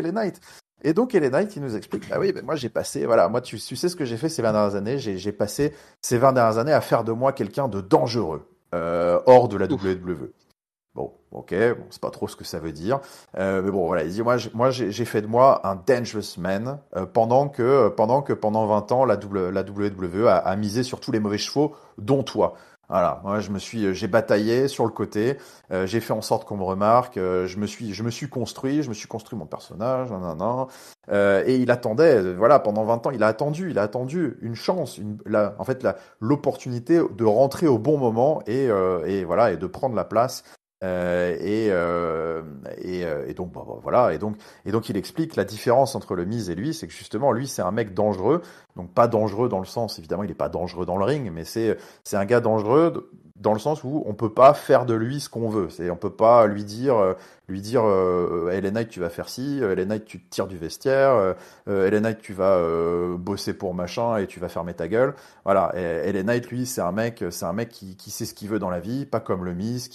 LA Knight? Et donc, LA Knight, il nous explique, bah oui, ben moi j'ai passé, voilà, moi tu sais ce que j'ai fait ces 20 dernières années, j'ai passé ces 20 dernières années à faire de moi quelqu'un de dangereux, hors de la Ouf. WWE. Bon, ok, bon, c'est pas trop ce que ça veut dire, mais bon, voilà, il dit, moi j'ai fait de moi un dangerous man, pendant 20 ans, la WWE a misé sur tous les mauvais chevaux, dont toi. Voilà, moi j'ai bataillé sur le côté, j'ai fait en sorte qu'on me remarque, je me suis construit mon personnage, nanana, et il attendait, voilà, pendant 20 ans, il a attendu une chance, l'opportunité de rentrer au bon moment et voilà, et de prendre la place. Et donc voilà, et donc il explique la différence entre le Miz et lui, c'est que justement lui c'est un mec dangereux, donc pas dangereux dans le sens, évidemment il est pas dangereux dans le ring, mais c'est un gars dangereux dans le sens où on peut pas faire de lui ce qu'on veut, on peut pas lui dire LA Knight tu vas faire ci, LA Knight tu te tires du vestiaire, LA Knight tu vas bosser pour machin et tu vas fermer ta gueule. Voilà, et LA Knight lui c'est un mec qui sait ce qu'il veut dans la vie, pas comme le Miz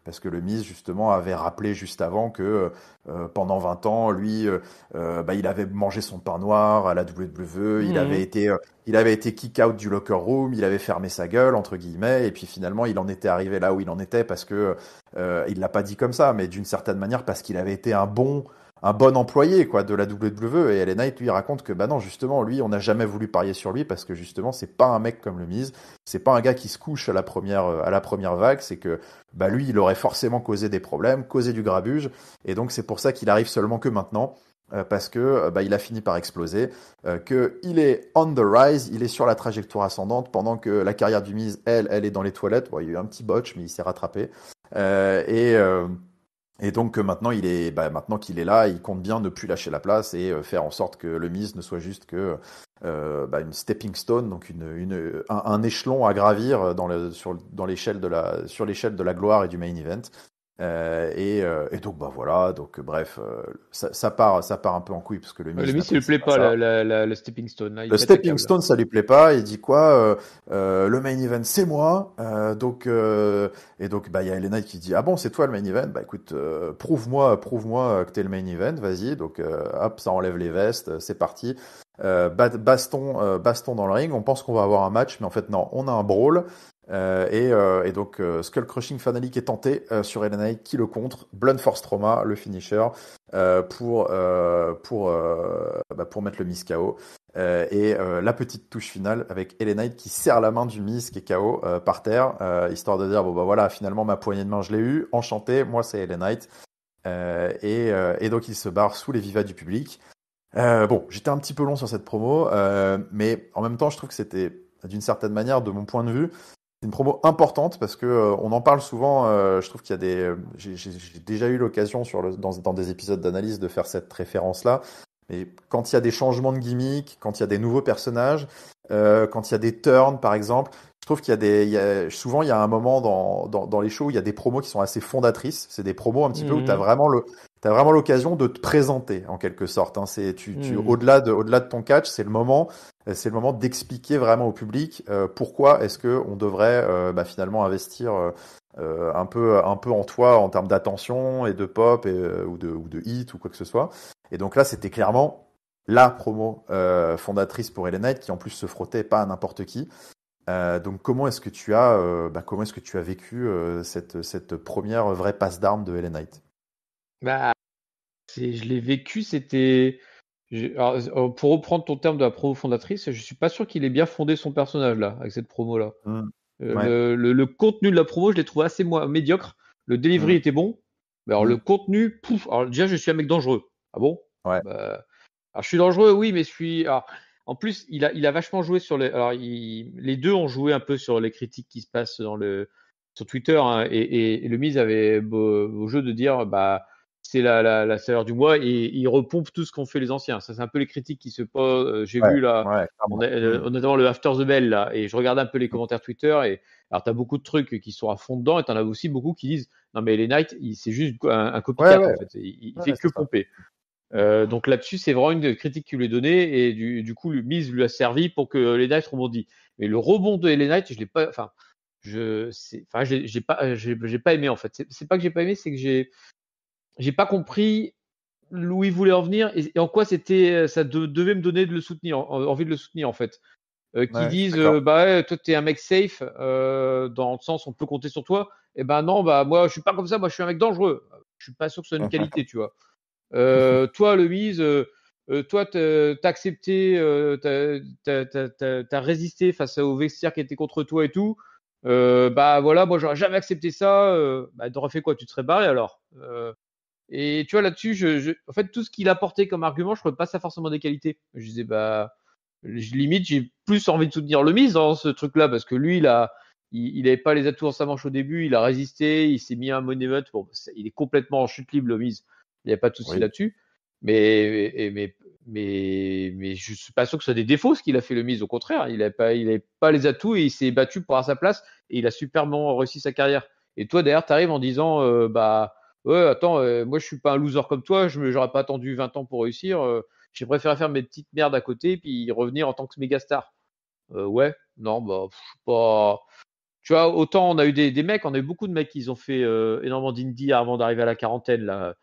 parce que le Miz justement avait rappelé juste avant que pendant 20 ans, lui, il avait mangé son pain noir à la WWE, il avait été kick out du locker room, il avait fermé sa gueule entre guillemets, et puis finalement il en était arrivé là où il en était parce que il l'a pas dit comme ça, mais d'une certaine manière parce qu'il avait été un bon employé quoi de la WWE. Et LA Knight lui raconte que bah non, justement lui on n'a jamais voulu parier sur lui parce que justement c'est pas un mec comme le Miz, c'est pas un gars qui se couche à la première vague, c'est que bah lui il aurait forcément causé des problèmes, causé du grabuge, et donc c'est pour ça qu'il arrive seulement que maintenant. Parce que il a fini par exploser, que il est on the rise, il est sur la trajectoire ascendante, pendant que la carrière du Miz, elle est dans les toilettes. Bon, il y a eu un petit botch, mais il s'est rattrapé. Et donc maintenant qu'il est là, il compte bien ne plus lâcher la place et faire en sorte que le Miz ne soit juste que une stepping stone, donc un échelon à gravir dans l'échelle sur l'échelle de la gloire et du main event. Et donc voilà, donc bref, ça part un peu en couille parce que le Miz Le Miz, il lui n'apprécie plaît pas pas ça. le Stepping Stone, là, il Le pète un stepping câble. stone, ça lui plaît pas. Il dit quoi le main event, c'est moi. Et donc, bah, il y a LA Knight qui dit ah bon, c'est toi le main event. Bah écoute, prouve-moi que t'es le main event. Vas-y. Donc, hop, ça enlève les vestes. C'est parti. Baston dans le ring. On pense qu'on va avoir un match, mais en fait non, on a un brawl. Et donc Skull Crushing Finale qui est tenté sur LA Knight qui le contre, Blunt Force Trauma, le finisher, pour mettre le Miz KO. La petite touche finale avec LA Knight qui serre la main du Miz qui est KO par terre, histoire de dire bon bah voilà, finalement ma poignée de main je l'ai eu, enchanté, moi c'est LA Knight. Et donc il se barre sous les vivas du public. Bon, j'étais un petit peu long sur cette promo, mais en même temps je trouve que c'était d'une certaine manière, de mon point de vue, c'est une promo importante parce que on en parle souvent. Je trouve qu'il y a j'ai déjà eu l'occasion dans des épisodes d'analyse de faire cette référence-là. Mais quand il y a des changements de gimmick, quand il y a des nouveaux personnages, quand il y a des turns par exemple, je trouve qu'il y a souvent il y a un moment dans les shows où il y a des promos qui sont assez fondatrices. C'est des promos un petit peu où t'as vraiment l'occasion de te présenter en quelque sorte. Hein. Au-delà de ton catch, c'est le moment d'expliquer vraiment au public pourquoi est-ce que on devrait finalement investir un peu en toi en termes d'attention et de pop ou de hit ou quoi que ce soit. Et donc là, c'était clairement la promo fondatrice pour LA Knight qui en plus se frottait pas à n'importe qui. Donc comment est-ce que tu as vécu cette première vraie passe d'armes de LA Knight? Bah, je l'ai vécu, c'était. Alors, pour reprendre ton terme de la promo fondatrice, je suis pas sûr qu'il ait bien fondé son personnage là, avec cette promo là. Ouais. Le contenu de la promo, je l'ai trouvé assez médiocre. Le delivery était bon, mais alors le contenu, alors déjà je suis un mec dangereux. Ah bon? Ouais. Alors je suis dangereux, oui, mais je suis. Alors, en plus, il a vachement joué sur les. Alors les deux ont joué un peu sur les critiques qui se passent sur Twitter, hein, et le Miz avait au jeu de dire c'est la saveur du mois et il repompe tout ce qu'ont fait les anciens. Ça c'est un peu les critiques qui se posent. J'ai vu là, notamment le After the Bell là, et je regardais un peu les commentaires Twitter et alors t'as beaucoup de trucs qui sont à fond dedans et t'en as aussi beaucoup qui disent non mais les Knights c'est juste un copycat en fait. Il fait que pomper. Donc là-dessus, c'est vraiment une critique qu'il lui a donnée et du coup, le Miz lui a servi pour que les Knights rebondissent. Mais le rebond de LA Knight, je l'ai pas, enfin, j'ai pas aimé en fait. C'est pas que j'ai pas aimé, c'est que j'ai pas compris où il voulait en venir et en quoi ça devait me donner de le soutenir, envie de le soutenir en fait. Qui disent toi t'es un mec safe dans le sens on peut compter sur toi. Et ben non, moi je suis pas comme ça, moi je suis un mec dangereux. Je suis pas sûr que ce soit une qualité, tu vois. Toi, le Miz, toi, t'as accepté, t'as résisté face au vestiaire qui était contre toi et tout. Voilà, moi, j'aurais jamais accepté ça. T'aurais fait quoi? Tu te serais barré alors? Et tu vois, là-dessus, en fait, tout ce qu'il apportait comme argument, je trouvais pas ça forcément des qualités. Je disais, limite, j'ai plus envie de soutenir le Miz dans ce truc-là parce que lui, il avait pas les atouts dans sa manche au début, il a résisté, il s'est mis à un money event. Bon, il est complètement en chute libre, le Miz. Il n'y a pas de souci là-dessus. Mais je suis pas sûr que ce soit des défauts ce qu'il a fait le Miz. Au contraire, il avait pas les atouts et il s'est battu pour avoir sa place et il a superbement réussi sa carrière. Et toi, derrière, t'arrives en disant, ouais, attends, moi je suis pas un loser comme toi, j'aurais pas attendu 20 ans pour réussir. J'ai préféré faire mes petites merdes à côté puis revenir en tant que méga star. Ouais, non, pas. Tu vois, autant on a eu des mecs, on a eu beaucoup de mecs qui ont fait énormément d'indie avant d'arriver à la quarantaine là.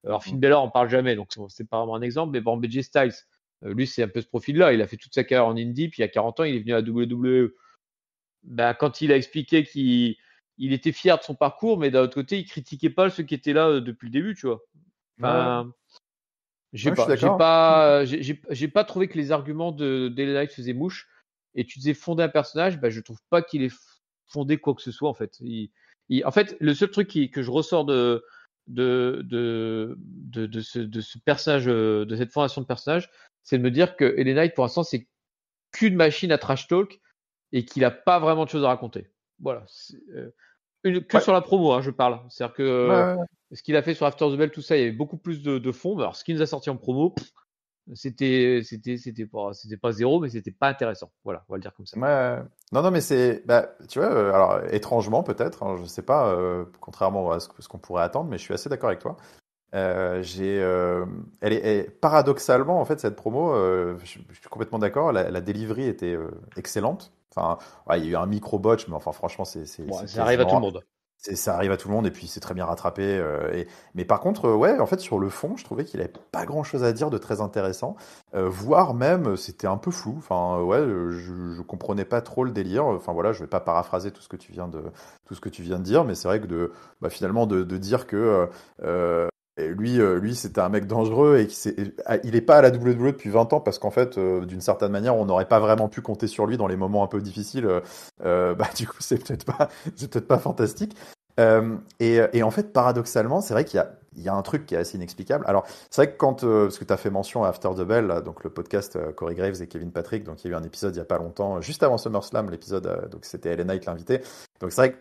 Alors Finn Balor on parle jamais, donc c'est pas vraiment un exemple, mais bon, BJ Styles, lui c'est un peu ce profil-là, il a fait toute sa carrière en indie, puis à 40 ans il est venu à la WWE. Quand il a expliqué qu'il était fier de son parcours, mais d'un autre côté il critiquait pas ceux qui étaient là depuis le début, tu vois. Enfin, j'ai pas trouvé que les arguments de LA Knight faisaient mouche. Et tu disais fonder un personnage, je trouve pas qu'il ait fondé quoi que ce soit en fait. En fait, le seul truc que je ressors de ce personnage, de cette fondation de personnage, c'est de me dire que LA Knight pour l'instant c'est qu'une machine à trash talk et qu'il a pas vraiment de choses à raconter. Voilà. Que sur la promo, hein, je parle. C'est-à-dire que ce qu'il a fait sur After the Bell, tout ça, il y avait beaucoup plus de fond. Alors, ce qu'il nous a sorti en promo, c'était pas zéro, mais c'était pas intéressant. Voilà, on va le dire comme ça. Non, mais tu vois, alors étrangement peut-être, hein, je sais pas, contrairement à ce qu'on pourrait attendre, mais je suis assez d'accord avec toi. Paradoxalement en fait cette promo, je suis complètement d'accord. La delivery était excellente. Enfin, il y a eu un micro botch, mais enfin franchement ça arrive à tout le monde. Ça arrive à tout le monde et puis c'est très bien rattrapé. Mais par contre, ouais, en fait, sur le fond, je trouvais qu'il avait pas grand-chose à dire de très intéressant, voire même c'était un peu flou. Enfin, ouais, je comprenais pas trop le délire. Enfin voilà, je vais pas paraphraser tout ce que tu viens de dire, mais c'est vrai que finalement de dire que et lui, c'était un mec dangereux et il est pas à la WWE depuis 20 ans parce qu'en fait, d'une certaine manière, on n'aurait pas vraiment pu compter sur lui dans les moments un peu difficiles. Du coup, c'est peut-être pas fantastique. Et en fait, paradoxalement, c'est vrai qu'il y a un truc qui est assez inexplicable. Alors, c'est vrai que parce que tu as fait mention à After the Bell, là, donc le podcast Corey Graves et Kevin Patrick, donc il y a eu un épisode il y a pas longtemps, juste avant SummerSlam, l'épisode, donc c'était LA Knight l'invité. Donc c'est vrai que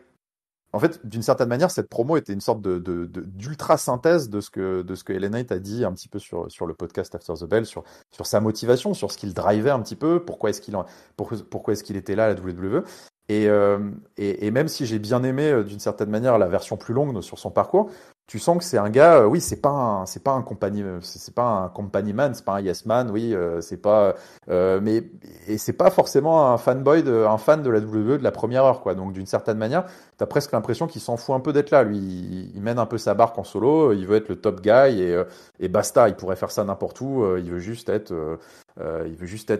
en fait, d'une certaine manière, cette promo était une sorte d'ultra synthèse de ce que LA Knight a dit un petit peu sur le podcast After the Bell, sur sa motivation, sur ce qu'il drivait un petit peu, pourquoi est-ce qu'il était là à la WWE. Et même si j'ai bien aimé d'une certaine manière la version plus longue sur son parcours, tu sens que c'est un gars, oui, c'est pas un compagnie, c'est pas un company man, c'est pas un yes man, oui, c'est pas, mais et c'est pas forcément un fanboy, un fan de la WWE de la première heure, quoi. Donc d'une certaine manière, t'as presque l'impression qu'il s'en fout un peu d'être là. Lui, il mène un peu sa barque en solo, il veut être le top guy et basta. Il pourrait faire ça n'importe où. Il veut juste être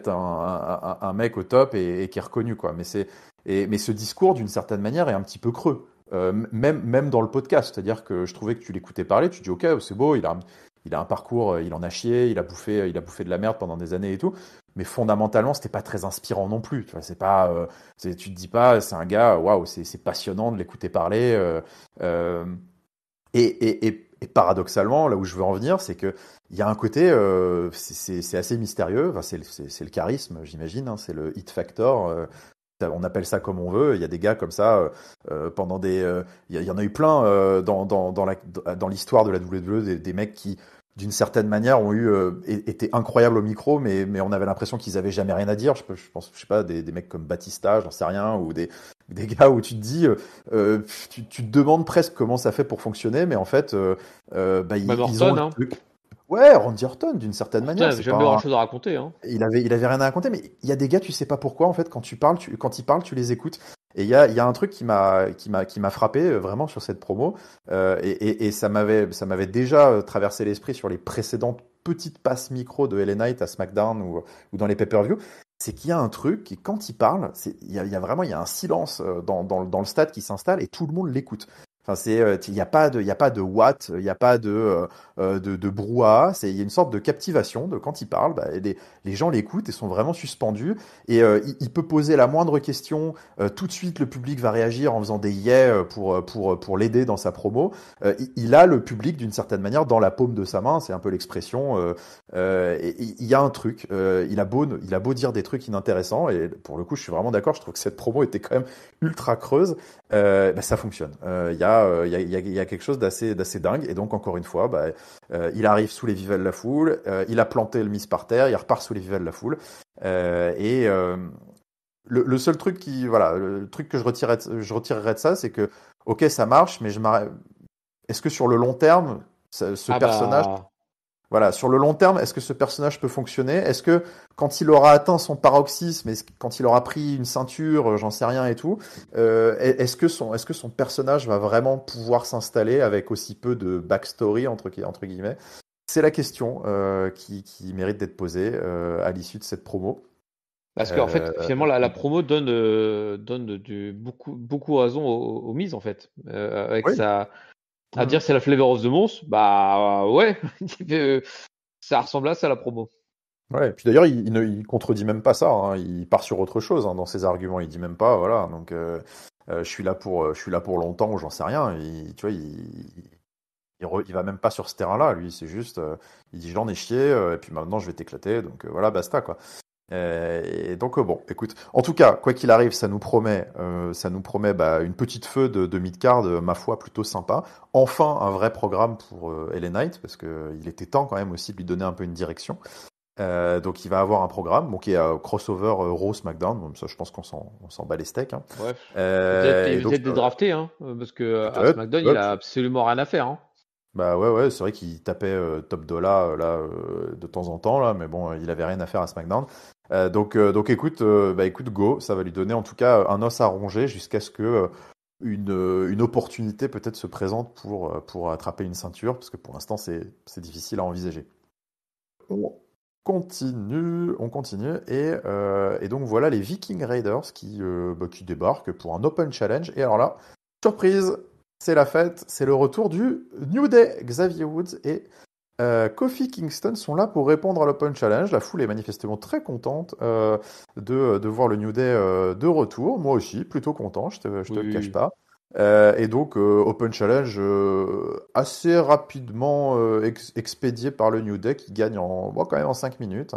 un mec au top et qui est reconnu, quoi. Mais ce discours, d'une certaine manière, est un petit peu creux. Même dans le podcast, c'est-à-dire que je trouvais que tu l'écoutais parler, tu dis ok, c'est beau, il a un parcours, il en a chié, il a bouffé de la merde pendant des années et tout, mais fondamentalement, c'était pas très inspirant non plus. Tu vois, tu te dis pas, c'est un gars, waouh, c'est passionnant de l'écouter parler. Euh, et paradoxalement, là où je veux en venir, c'est que il y a un côté, c'est assez mystérieux. Enfin, c'est le charisme, j'imagine, hein, c'est le hit factor. On appelle ça comme on veut. Il y a des gars comme ça pendant il y en a eu plein dans l'histoire de la WWE, des mecs qui, d'une certaine manière, ont été incroyables au micro, mais on avait l'impression qu'ils avaient jamais rien à dire. Je sais pas, des mecs comme Batista, j'en sais rien, ou des gars où tu te dis, tu te demandes presque comment ça fait pour fonctionner, mais en fait, Même ils ont Orton, le hein. truc. Ouais, Randy Orton, d'une certaine Orton manière, avait c'est jamais pas grand-chose à raconter, hein. il avait rien à raconter, mais il y a des gars, tu sais pas pourquoi, en fait, quand ils parlent, tu les écoutes. Et il y a un truc qui m'a frappé vraiment sur cette promo, et ça m'avait déjà traversé l'esprit sur les précédentes petites passes micro de LA Knight à SmackDown ou dans les pay-per-view. C'est qu'il y a un truc qui, quand il parle, il y a vraiment, il y a un silence dans le stade qui s'installe et tout le monde l'écoute. Enfin, il y a pas de what, il y a pas de brouhaha. Il y a une sorte de captivation de quand il parle, les gens l'écoutent et sont vraiment suspendus. Et il peut poser la moindre question, tout de suite le public va réagir en faisant des yeah pour l'aider dans sa promo. Il a le public d'une certaine manière dans la paume de sa main, c'est un peu l'expression. Et il y a un truc, il a beau dire des trucs inintéressants et pour le coup, je suis vraiment d'accord. Je trouve que cette promo était quand même ultra creuse. Ça fonctionne. Il y a quelque chose d'assez dingue. Et donc, encore une fois, il arrive sous les vivets de la foule, il a planté le Miz par terre, il repart sous les vivets de la foule. Le seul truc le truc que je retirerais de ça, c'est que, ok, ça marche, mais est-ce que sur le long terme, ce Ah personnage bah, voilà, sur le long terme, est-ce que ce personnage peut fonctionner? Est-ce que quand il aura atteint son paroxysme, quand il aura pris une ceinture, j'en sais rien et tout, est-ce que son personnage va vraiment pouvoir s'installer avec aussi peu de backstory entre guillemets? C'est la question qui mérite d'être posée à l'issue de cette promo. parce qu'en Euh, fait, finalement, la promo donne beaucoup raison aux Miz, en fait. Avec oui. à dire c'est la flavor of the month, bah ouais, ça ressemble à ça la promo. Ouais, et puis d'ailleurs, il contredit même pas ça, hein. Il part sur autre chose hein, dans ses arguments. Il dit même pas, voilà, donc je suis là pour longtemps ou j'en sais rien. Tu vois, il va même pas sur ce terrain-là. Lui, c'est juste, il dit j'en ai chié et puis maintenant je vais t'éclater. Donc voilà, basta quoi. Et donc bon, écoute, en tout cas, quoi qu'il arrive, ça nous promet une petite feu de mid-card, ma foi, plutôt sympa. Enfin, un vrai programme pour LA Knight parce que il était temps quand même aussi de lui donner un peu une direction. Donc il va avoir un programme bon, qui est crossover Raw SmackDown. Bon, ça, je pense on s'en bat les steaks. Hein. Ouais. Il Et va donc peut-être dédrafté, hein, parce que à peut-être, SmackDown, il peut-être. a absolument rien à faire, hein. Bah ouais, c'est vrai qu'il tapait top dollar là de temps en temps là, mais bon, il avait rien à faire à SmackDown. Donc écoute, écoute, go, ça va lui donner en tout cas un os à ronger jusqu'à ce que une opportunité peut-être se présente pour attraper une ceinture, parce que pour l'instant, c'est difficile à envisager. On continue, et donc voilà les Viking Raiders qui débarquent pour un Open Challenge. Et alors là, surprise, c'est la fête, c'est le retour du New Day. Xavier Woods et Kofi Kingston sont là pour répondre à l'Open Challenge. La foule est manifestement très contente de voir le New Day de retour. Moi aussi, plutôt content, je te le cache Oui. pas. Et donc, Open Challenge assez rapidement expédié par le New Day qui gagne quand même en 5 minutes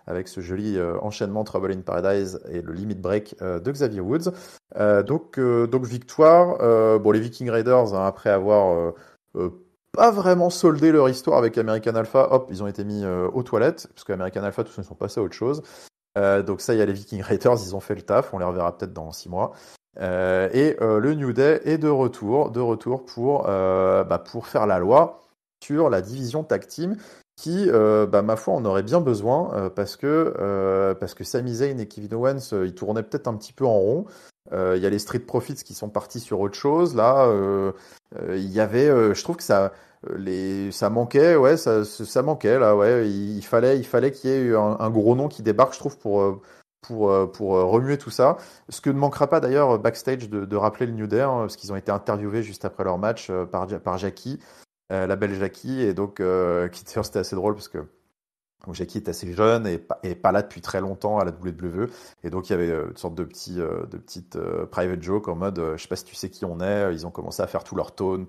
avec ce joli enchaînement Trouble in Paradise et le Limit Break de Xavier Woods. Donc victoire. Les Viking Raiders, hein, après avoir pas vraiment soldé leur histoire avec American Alpha, hop, ils ont été mis aux toilettes, parce qu'American Alpha, tous ils sont passés à autre chose. Donc ça, il y a les Viking Raiders, ils ont fait le taf, on les reverra peut-être dans 6 mois. Le New Day est de retour pour faire la loi sur la division tag team qui, ma foi, on aurait bien besoin parce que Sami Zayn et Kevin Owens, ils tournaient peut-être un petit peu en rond. Il y a les Street Profits qui sont partis sur autre chose. Là, il y avait, je trouve que ça manquait, ouais, ça manquait là, ouais. Il fallait qu'il y ait eu un gros nom qui débarque, je trouve, pour remuer tout ça. Ce que ne manquera pas d'ailleurs backstage de rappeler le New Day, hein, parce qu'ils ont été interviewés juste après leur match par Jackie, la belle Jackie, et donc c'était assez drôle parce que donc Jackie est assez jeune et pas là depuis très longtemps à la WWE, et donc il y avait une sorte de petite private joke en mode je sais pas si tu sais qui on est, ils ont commencé à faire tous leurs taunts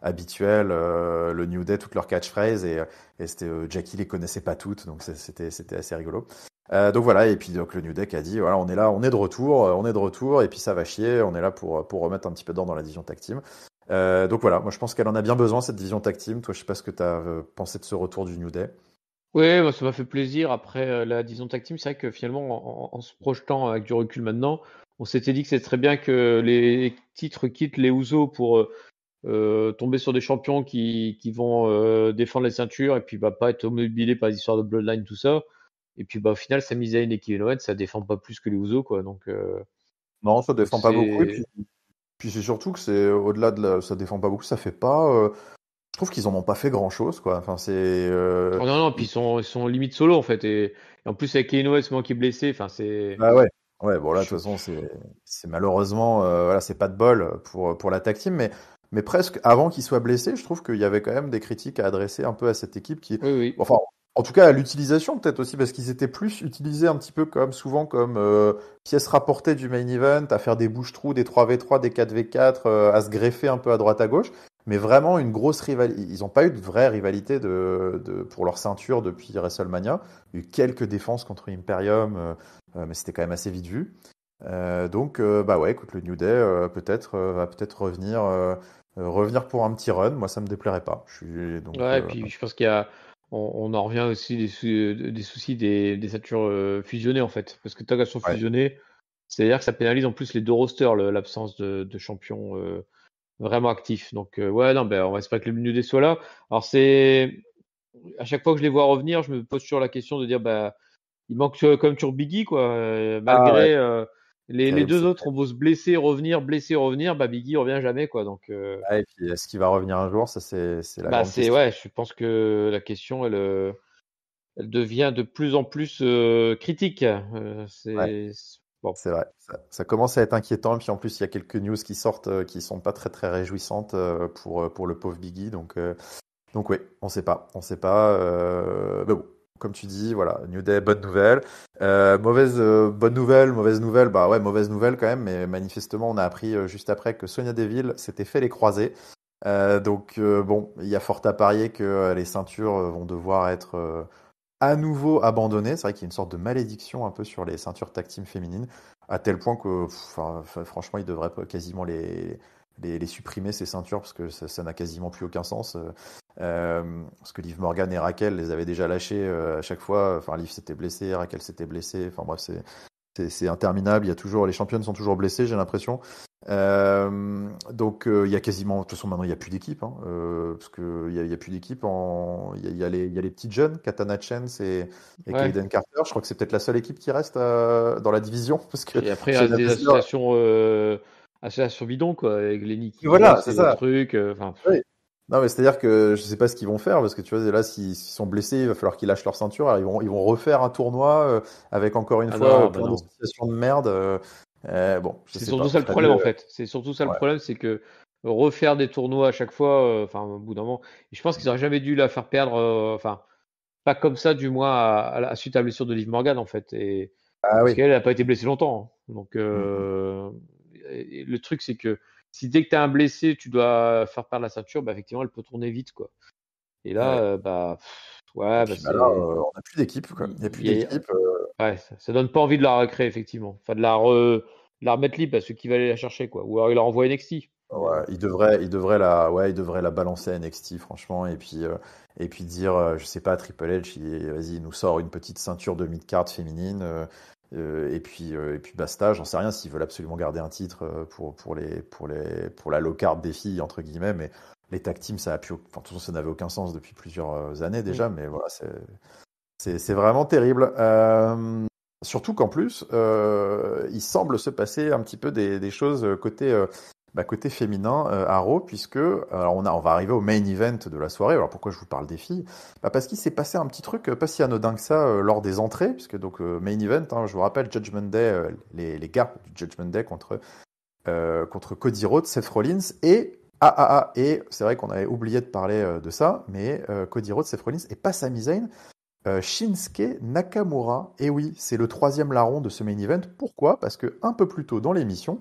habituels, le New Day, toutes leurs catchphrases, et c'était Jackie les connaissait pas toutes, donc c'était assez rigolo. Donc voilà, et puis donc le New Day a dit voilà, on est là, on est de retour, et puis ça va chier, on est là pour remettre un petit peu d'ordre dans la division tag team. Donc voilà, moi je pense qu'elle en a bien besoin, cette division tag team. Toi, je sais pas ce que tu as pensé de ce retour du New Day. Ouais, moi, ça m'a fait plaisir. Après la division tag team, c'est vrai que finalement, en se projetant avec du recul maintenant, on s'était dit que c'est très bien que les titres quittent les Usos pour tomber sur des champions qui vont défendre les ceintures et puis pas être obnubilés par les histoires de Bloodline, tout ça. Et puis au final, Sami Zayn et Kevin Owens, ça défend pas plus que les Usos, quoi. Non, ça Donc défend pas beaucoup, et puis c'est surtout que c'est au-delà ça défend pas beaucoup, ça fait pas. Je trouve qu'ils en ont pas fait grand-chose, quoi. Enfin, c'est. Oh non, non, puis ils sont limite solo en fait. Et en plus, avec Kevin Owens, moi qui est blessé, enfin, c'est. Ah ouais. Ouais, bon là, de je- toute façon, c'est malheureusement, voilà, c'est pas de bol pour la tag team, mais presque avant qu'il soit blessé, je trouve qu'il y avait quand même des critiques à adresser un peu à cette équipe qui, Oui, oui. enfin, en tout cas à l'utilisation peut-être aussi, parce qu'ils étaient plus utilisés un petit peu souvent comme pièce rapportée du main event, à faire des bouche-trous, des 3v3, des 4v4, à se greffer un peu à droite à gauche. Mais vraiment une grosse rivalité. Ils n'ont pas eu de vraie rivalité pour leur ceinture depuis WrestleMania. Il y a eu quelques défenses contre Imperium, mais c'était quand même assez vite vu. Donc, ouais, écoute, le New Day va peut-être revenir pour un petit run. Moi, ça me déplairait pas. Ouais, et puis je pense qu'il y a. On en revient aussi des soucis des ceintures fusionnées en fait. Parce que tant qu'elles sont ouais. fusionnées, c'est-à-dire que ça pénalise en plus les deux rosters, l'absence de champions vraiment actifs. Donc, ouais, non, ben, on va espérer que le New Day soit là. Alors, à chaque fois que je les vois revenir, je me pose toujours la question de dire, bah, il manque comme toujours Biggie, quoi. Ah ouais, Malgré les terrible. deux autres ont beau se blesser, revenir, bah Biggie revient jamais, quoi. Et puis, est-ce qu'il va revenir un jour? Ça, c'est la grande question. Ouais, je pense que la question, elle devient de plus en plus critique. Ouais, Bon. c'est vrai. Ça commence à être inquiétant. Et puis en plus, il y a quelques news qui sortent qui sont pas très très réjouissantes pour le pauvre Biggie. Donc oui, on sait pas. On sait pas. Mais bon, comme tu dis, voilà, New Day, bonne nouvelle. Bonne nouvelle, mauvaise nouvelle. Bah ouais, mauvaise nouvelle quand même. Mais manifestement, on a appris juste après que Sonya Deville s'était fait les croisés. Bon, il y a fort à parier que les ceintures vont devoir être à nouveau abandonnées. C'est vrai qu'il y a une sorte de malédiction un peu sur les ceintures tag team féminines, à tel point que, franchement, ils devraient quasiment les supprimer, ces ceintures, parce que ça n'a quasiment plus aucun sens. Parce que Liv Morgan et Raquel les avaient déjà lâchées à chaque fois. Enfin, Liv s'était blessée, Raquel s'était blessée. Enfin bref, c'est interminable. Les championnes sont toujours blessées, j'ai l'impression. Il y a quasiment, de toute façon maintenant il n'y a plus d'équipe, hein, parce que il y a plus d'équipe il y a les petites jeunes, Katana Chance et Ouais. Kaden Carter. Je crois que c'est peut-être la seule équipe qui reste dans la division, parce que Et après, il Shayna reste des Baszler, associations assez sur bidon, quoi, avec Lenny qui Voilà, bosse c'est et les ça. trucs. Enfin, Oui. Non, mais c'est-à-dire que je sais pas ce qu'ils vont faire parce que tu vois, là, s'ils sont blessés, il va falloir qu'ils lâchent leur ceinture. Alors, ils vont refaire un tournoi avec encore une ah fois non, bah plein non. d'associations de merde. Bon, je C'est sais pas. surtout ça le Fred problème, en Le- fait. C'est surtout ça le ouais. problème, c'est que refaire des tournois à chaque fois, enfin, au bout d'un moment. Et je pense qu'ils auraient jamais dû la faire perdre, enfin, pas comme ça, du moins, suite à la blessure de Liv Morgan, en fait. Ah Parce oui. qu'elle n'a pas été blessée longtemps, hein. Donc, Mm, mm. et le truc, c'est que si dès que tu as un blessé, tu dois faire perdre la ceinture, bah, effectivement, elle peut tourner vite, quoi. Et Ah là, oui. bah, Et ouais, bah, puis bah là, on n'a plus d'équipe, quoi. Il n'y a plus d'équipe. ouais, ça donne pas envie de la recréer, effectivement. Enfin, de la remettre libre à ceux qui va aller la chercher, quoi. Ou alors il la renvoie NXT. Mais Ouais, il devrait la balancer à NXT, franchement, et puis dire, je sais pas, Triple H, vas-y, il nous sort une petite ceinture de mid-card féminine, et puis basta. J'en sais rien s'ils veulent absolument garder un titre pour la low card des filles entre guillemets, mais les tag teams, ça a pu, enfin, de toute façon, ça n'avait aucun sens depuis plusieurs années mm. déjà, mais voilà, c'est vraiment terrible. Surtout qu'en plus, il semble se passer un petit peu des choses côté féminin à Raw, puisque alors on va arriver au main event de la soirée. Alors pourquoi je vous parle des filles? Parce qu'il s'est passé un petit truc pas si anodin que ça lors des entrées, puisque donc main event, hein, je vous rappelle Judgment Day, les gars du Judgment Day contre Cody Rhodes, Seth Rollins et c'est vrai qu'on avait oublié de parler de ça, mais Cody Rhodes, Seth Rollins et pas Sami Zayn. Shinsuke Nakamura, et oui, c'est le troisième larron de ce main event. Pourquoi? Parce que un peu plus tôt dans l'émission,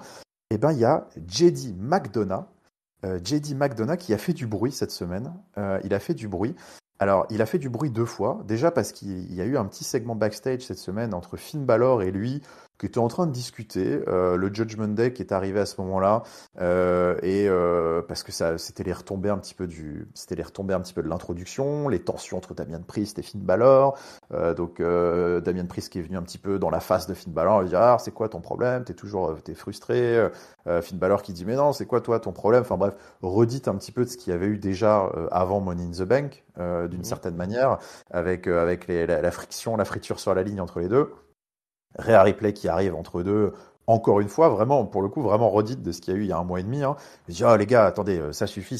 il y a JD McDonough qui a fait du bruit cette semaine. Il a fait du bruit. Alors, il a fait du bruit deux fois. Déjà parce qu'il y a eu un petit segment backstage cette semaine entre Finn Balor et lui qui étaient en train de discuter. Le Judgment Day qui est arrivé à ce moment-là parce que c'était les retombées un petit peu de l'introduction, les tensions entre Damian Priest et Finn Balor. Damian Priest qui est venu un petit peu dans la face de Finn Balor, il dit c'est quoi ton problème? T'es frustré. Finn Balor qui dit mais non, c'est quoi toi ton problème? Enfin bref, redite un petit peu de ce qu'il y avait eu déjà avant Money in the Bank d'une certaine manière avec la friction, la friture sur la ligne entre les deux. Rhea Ripley qui arrive entre deux. Encore une fois, vraiment, pour le coup, vraiment redite de ce qu'il y a eu il y a un mois et demi. Hein. Il dit, les gars, attendez, ça suffit.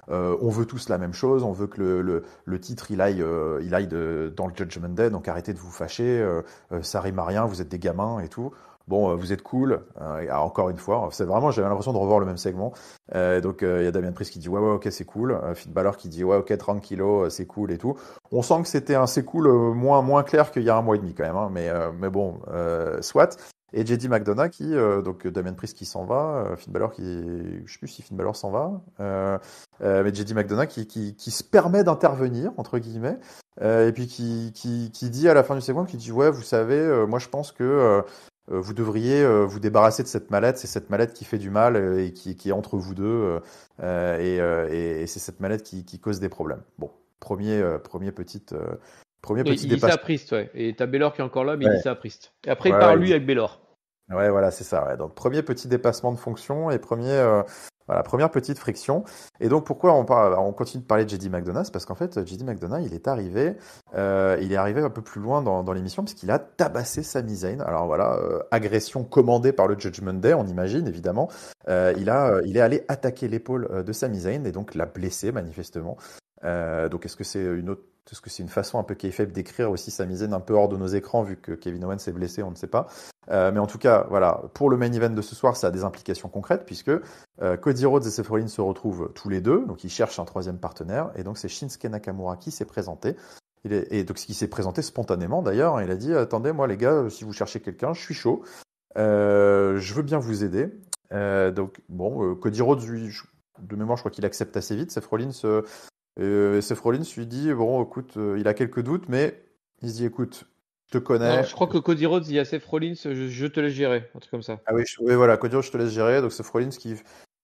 On veut tous la même chose. On veut que le titre, il aille dans le Judgment Day. Donc arrêtez de vous fâcher. Ça rime à rien. Vous êtes des gamins et tout. Bon, vous êtes cool. Encore une fois, c'est vraiment, j'avais l'impression de revoir le même segment. Il y a Damien Priest qui dit, ouais, ok, c'est cool. Finn Balor qui dit, ouais, ok, tranquillo, c'est cool et tout. On sent que c'était un c'est cool moins clair qu'il y a un mois et demi quand même. Hein. Mais bon, soit. Et JD McDonough donc Damien Priest qui s'en va, Finn Balor je sais plus si Finn Balor s'en va, mais JD McDonough qui se permet d'intervenir entre guillemets, et puis qui dit à la fin du segment, qui dit ouais, vous savez, moi je pense que vous devriez vous débarrasser de cette mallette, c'est cette mallette qui fait du mal et qui est entre vous deux, et c'est cette mallette qui cause des problèmes. Bon, premier Et petit il dit ça à dépassement. Priest, ouais. Et t'as Baylor qui est encore là, mais il dit Ouais, ça à Priest. Et après, il ouais, parle ouais, lui avec Baylor. ouais, voilà, c'est ça. Ouais. Donc premier petit dépassement de fonction et première petite friction. Et donc pourquoi on continue de parler de JD McDonough, c'est parce qu'en fait JD McDonough il est arrivé un peu plus loin dans l'émission puisqu'il a tabassé Sami Zayn. Alors voilà, agression commandée par le Judgment Day, on imagine évidemment. Il est allé attaquer l'épaule de Sami Zayn et donc l'a blessé manifestement. Donc est-ce que c'est une façon un peu kayfabe d'écrire aussi Sami Zayn un peu hors de nos écrans vu que Kevin Owens est blessé, on ne sait pas. Mais en tout cas, voilà, pour le main event de ce soir, ça a des implications concrètes puisque Cody Rhodes et Seth Rollins se retrouvent tous les deux, donc ils cherchent un troisième partenaire, et donc c'est Shinsuke Nakamura qui s'est présenté. Et donc ce qui s'est présenté spontanément d'ailleurs, hein, il a dit attendez, moi les gars, si vous cherchez quelqu'un, je suis chaud, je veux bien vous aider. Cody Rhodes, lui, de mémoire, je crois qu'il accepte assez vite. Seth Rollins lui dit bon, écoute, il a quelques doutes, mais il se dit écoute, je te Non, connais. je crois que Cody Rhodes dit à Seth Rollins, je te laisse gérer, un truc comme ça. Ah oui, oui, voilà, Cody Rhodes, je te laisse gérer. Donc c'est Rollins qui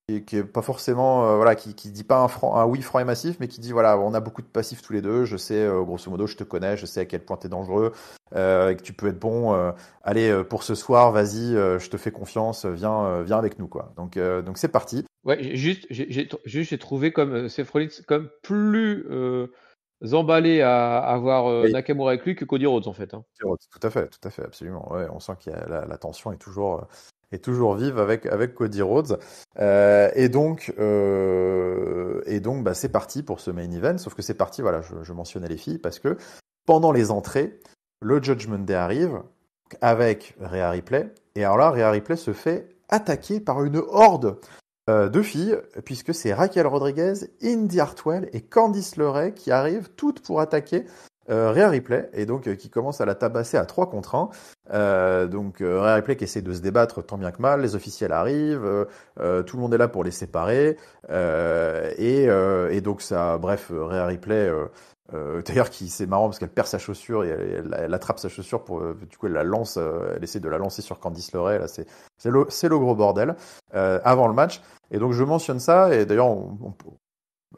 est pas forcément, voilà, qui dit pas un oui franc et massif, mais qui dit voilà, on a beaucoup de passifs tous les deux. Je sais, grosso modo, je te connais, je sais à quel point t'es dangereux, et que tu peux être bon. Allez, pour ce soir, vas-y, je te fais confiance, viens avec nous, quoi. Donc c'est parti. Ouais, j'ai trouvé comme Seth Rollins comme plus emballé à avoir Oui. Nakamura avec lui que Cody Rhodes, en fait. Hein. Tout à fait, absolument. Ouais, on sent qu'il y a la tension est toujours est toujours vive avec Cody Rhodes. Et donc, c'est parti pour ce main event. Sauf que c'est parti, voilà, je mentionnais les filles parce que pendant les entrées, le Judgment Day arrive avec Rhea Ripley. Et alors là, Rhea Ripley se fait attaquer par une horde de filles, puisque c'est Raquel Rodriguez, Indy Hartwell et Candice LeRae qui arrivent toutes pour attaquer Rhea Ripley, et donc qui commence à la tabasser à 3 contre 1. Rhea Ripley qui essaie de se débattre tant bien que mal, les officiels arrivent, tout le monde est là pour les séparer, et donc ça, bref, Rhea Ripley... d'ailleurs, c'est marrant parce qu'elle perd sa chaussure et elle attrape sa chaussure pour, du coup, elle la lance, elle essaie de la lancer sur Candice LeRae. Là, c'est le gros bordel avant le match. Et donc, je mentionne ça. Et d'ailleurs, on peut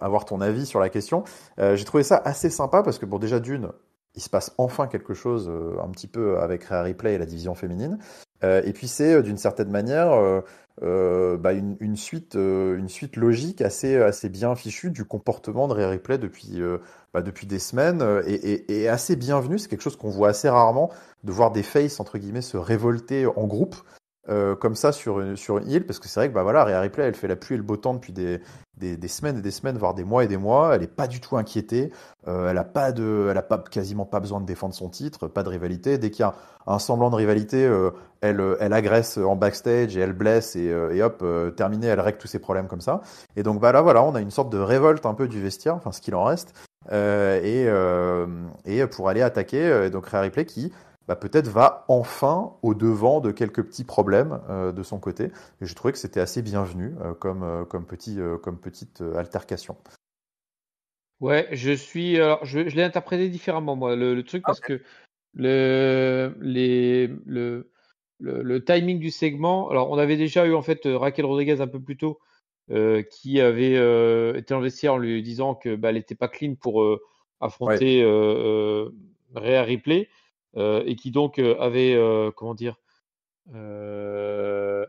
avoir ton avis sur la question. J'ai trouvé ça assez sympa parce que, bon, déjà d'une, il se passe enfin quelque chose un petit peu avec Rhea Ripley et la division féminine. Et puis c'est d'une certaine manière une suite logique assez bien fichue du comportement de Rhea Ripley depuis des semaines et assez bienvenue. C'est quelque chose qu'on voit assez rarement, de voir des faces entre guillemets se révolter en groupe comme ça sur une île, parce que c'est vrai que voilà, Rhea Ripley, elle fait la pluie et le beau temps depuis des semaines et des semaines, voire des mois et des mois. Elle est pas du tout inquiétée. Elle a quasiment pas besoin de défendre son titre, pas de rivalité. Dès qu'il y a un semblant de rivalité, elle agresse en backstage et elle blesse et hop, terminé, elle règle tous ses problèmes comme ça. Et donc là, voilà, on a une sorte de révolte un peu du vestiaire, enfin ce qu'il en reste, et pour aller attaquer donc Rhea Ripley qui peut-être va enfin au devant de quelques petits problèmes de son côté. Et j'ai trouvé que c'était assez bienvenu comme petite altercation. Ouais, alors, je l'ai interprété différemment, moi, le truc, parce que le timing du segment. Alors, on avait déjà eu en fait Raquel Rodriguez un peu plus tôt, qui avait été dans le vestiaire en lui disant que elle n'était pas clean pour affronter Rhea Ripley, et qui donc avait comment dire, elle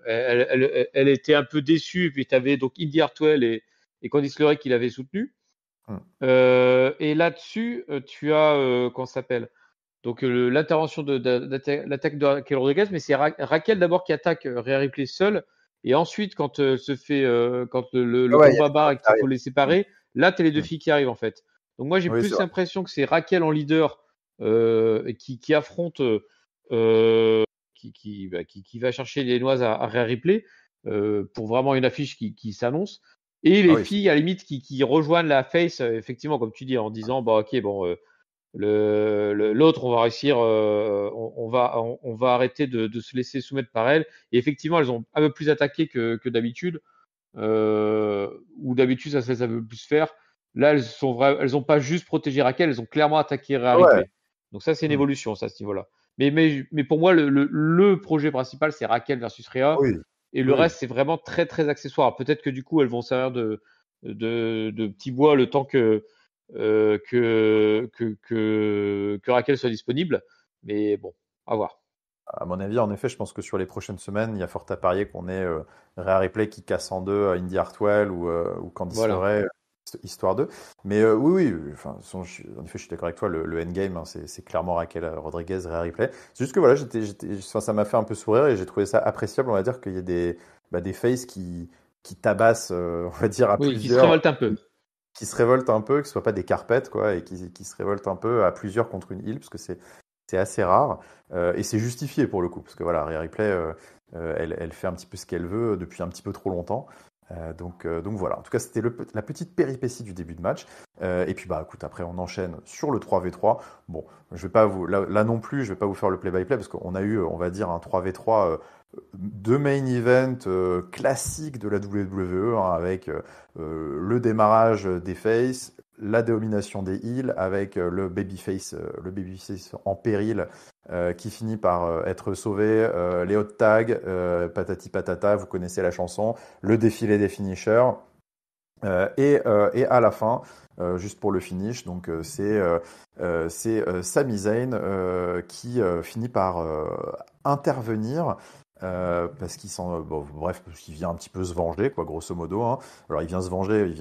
était un peu déçue. Et puis tu avais donc Indy Hartwell et Candice LeRae qui l'avaient soutenue. Et là-dessus, tu as comment ça s'appelle? Donc l'intervention l'attaque de Raquel Rodriguez, mais c'est Raquel d'abord qui attaque Rhea Ripley seule, et ensuite quand quand le combat bat et qu'il faut les séparer, là t'as les deux filles qui arrivent en fait. Donc moi j'ai plus l'impression que c'est Raquel en leader qui affronte, qui va chercher les noises à Rhea Ripley pour vraiment une affiche qui s'annonce. Et les filles, à la limite, qui rejoignent la face, effectivement, comme tu dis, en disant, ok, bon, l'autre, on va réussir, on va arrêter de se laisser soumettre par elle. Et effectivement, elles ont un peu plus attaqué que d'habitude, ou d'habitude, ça se laisse un peu plus faire. Là, elles ont pas juste protégé Raquel, elles ont clairement attaqué Rhea Ripley. Donc ça, c'est une évolution, ça, à ce niveau-là. Mais pour moi, le projet principal, c'est Raquel versus Rhea. Et le reste, c'est vraiment très, très accessoire. Peut-être que du coup, elles vont servir de petit bois le temps que Raquel soit disponible. Mais bon, à voir. À mon avis, en effet, je pense que sur les prochaines semaines, il y a fort à parier qu'on ait Rhea Ripley qui casse en deux Indy Hartwell ou Candice LeRae, histoire d'eux. Mais oui, enfin, en effet, je suis d'accord avec toi, le endgame, hein, c'est clairement Raquel Rodriguez, Rhea Ripley. C'est juste que voilà, ça m'a fait un peu sourire et j'ai trouvé ça appréciable, on va dire, qu'il y ait des faces qui tabassent, on va dire, à plusieurs. Qui se révoltent un peu. Qui se révoltent un peu, que ce soit pas des carpettes, quoi, et qui se révoltent un peu à plusieurs contre une île, parce que c'est assez rare, et c'est justifié pour le coup, parce que voilà, Rhea Ripley, elle fait un petit peu ce qu'elle veut depuis un petit peu trop longtemps. Donc voilà, en tout cas c'était la petite péripétie du début de match. Et puis écoute, après on enchaîne sur le 3v3. Bon, je vais pas là non plus, je vais pas vous faire le play-by-play parce qu'on a eu, on va dire, un 3v3 de main event classique de la WWE, hein, avec le démarrage des faces, la domination des heels avec le babyface en péril qui finit par être sauvé, les hot tags, patati patata, vous connaissez la chanson, le défilé des finishers, et à la fin, juste pour le finish, donc c'est Sami Zayn qui finit par intervenir. Parce qu'il parce qu'il vient un petit peu se venger, quoi, grosso modo, hein. Alors il vient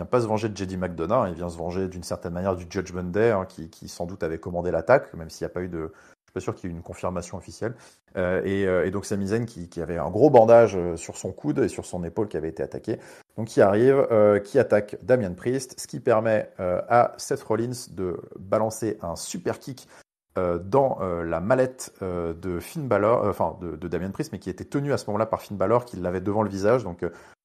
pas se venger de JD McDonough, hein, il vient se venger d'une certaine manière du Judgment Day, hein, qui sans doute avait commandé l'attaque, même s'il n'y a pas eu de, je sais pas sûr qu'il y ait eu une confirmation officielle. Et donc Sami Zayn qui avait un gros bandage sur son coude et sur son épaule qui avait été attaqué. Donc qui arrive, qui attaque Damian Priest, ce qui permet à Seth Rollins de balancer un super kick dans la mallette de Finn Balor, de Damian Priest, mais qui était tenu à ce moment-là par Finn Balor, qui l'avait devant le visage. Donc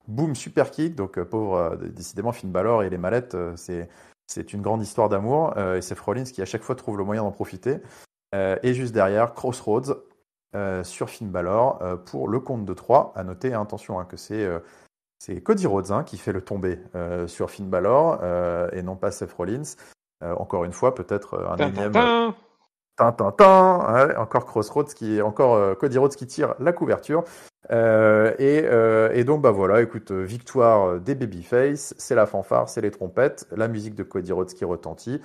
boum, super kick. Donc pauvre, décidément Finn Balor et les mallettes, c'est une grande histoire d'amour. Et Seth Rollins qui à chaque fois trouve le moyen d'en profiter. Et juste derrière, Crossroads sur Finn Balor pour le compte de 3. À noter, attention, que c'est Cody Rhodes qui fait le tombé sur Finn Balor et non pas Seth Rollins. Encore une fois, peut-être un énième... Ouais, encore Crossroads encore Cody Rhodes qui tire la couverture. Et donc, voilà, écoute, victoire des Babyface, c'est la fanfare, c'est les trompettes, la musique de Cody Rhodes qui retentit.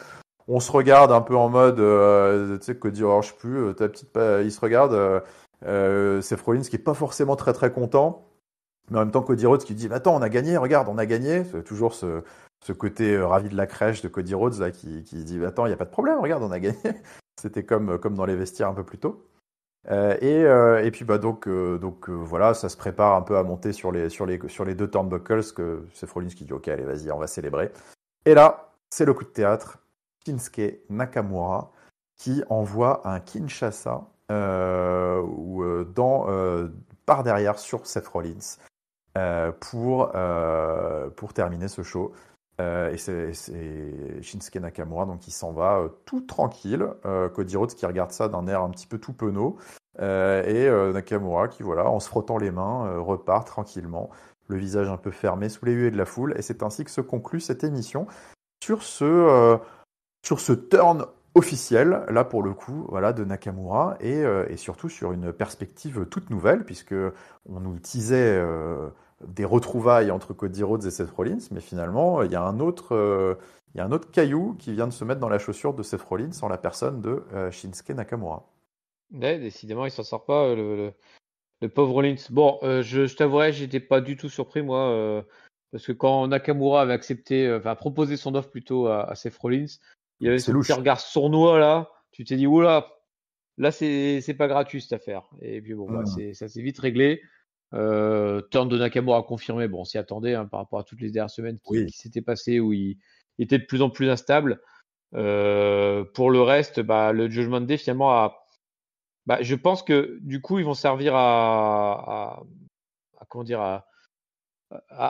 On se regarde un peu en mode, tu sais, Cody, je sais plus, il se regarde, Seth Rollins qui est pas forcément très très content, mais en même temps Cody Rhodes qui dit, attends, on a gagné, regarde, on a gagné. C'est toujours ce côté ravi de la crèche de Cody Rhodes là, qui dit, attends, il n'y a pas de problème, regarde, on a gagné. C'était comme dans les vestiaires un peu plus tôt. Et puis donc voilà, ça se prépare un peu à monter sur les deux turnbuckles, que Seth Rollins qui dit ok, allez, vas-y, on va célébrer. Et là, c'est le coup de théâtre. Shinsuke Nakamura qui envoie un Kinshasa par derrière sur Seth Rollins pour terminer ce show. Et c'est Shinsuke Nakamura donc qui s'en va tout tranquille. Cody Rhodes qui regarde ça d'un air un petit peu tout penaud. Et Nakamura qui, voilà, en se frottant les mains, repart tranquillement, le visage un peu fermé sous les huées de la foule. Et c'est ainsi que se conclut cette émission sur ce turn officiel, là pour le coup, voilà, de Nakamura, et surtout sur une perspective toute nouvelle, puisque on nous teasait des retrouvailles entre Cody Rhodes et Seth Rollins, mais finalement, il y a un autre caillou qui vient de se mettre dans la chaussure de Seth Rollins en la personne de Shinsuke Nakamura. Ouais, décidément, il s'en sort pas, le pauvre Rollins. Bon, je t'avouerai, j'étais pas du tout surpris, moi, parce que quand Nakamura avait proposé son offre plutôt à Seth Rollins, il avait C'est ce petit louche. regard sournois là. Tu t'es dit, oula, là c'est pas gratuit cette affaire. Et puis bon, ça s'est vite réglé. Turn de Nakamura confirmé. Bon, on s'y attendait par rapport à toutes les dernières semaines qui s'étaient passées où il était de plus en plus instable. Pour le reste, le Judgment Day finalement je pense que du coup ils vont servir à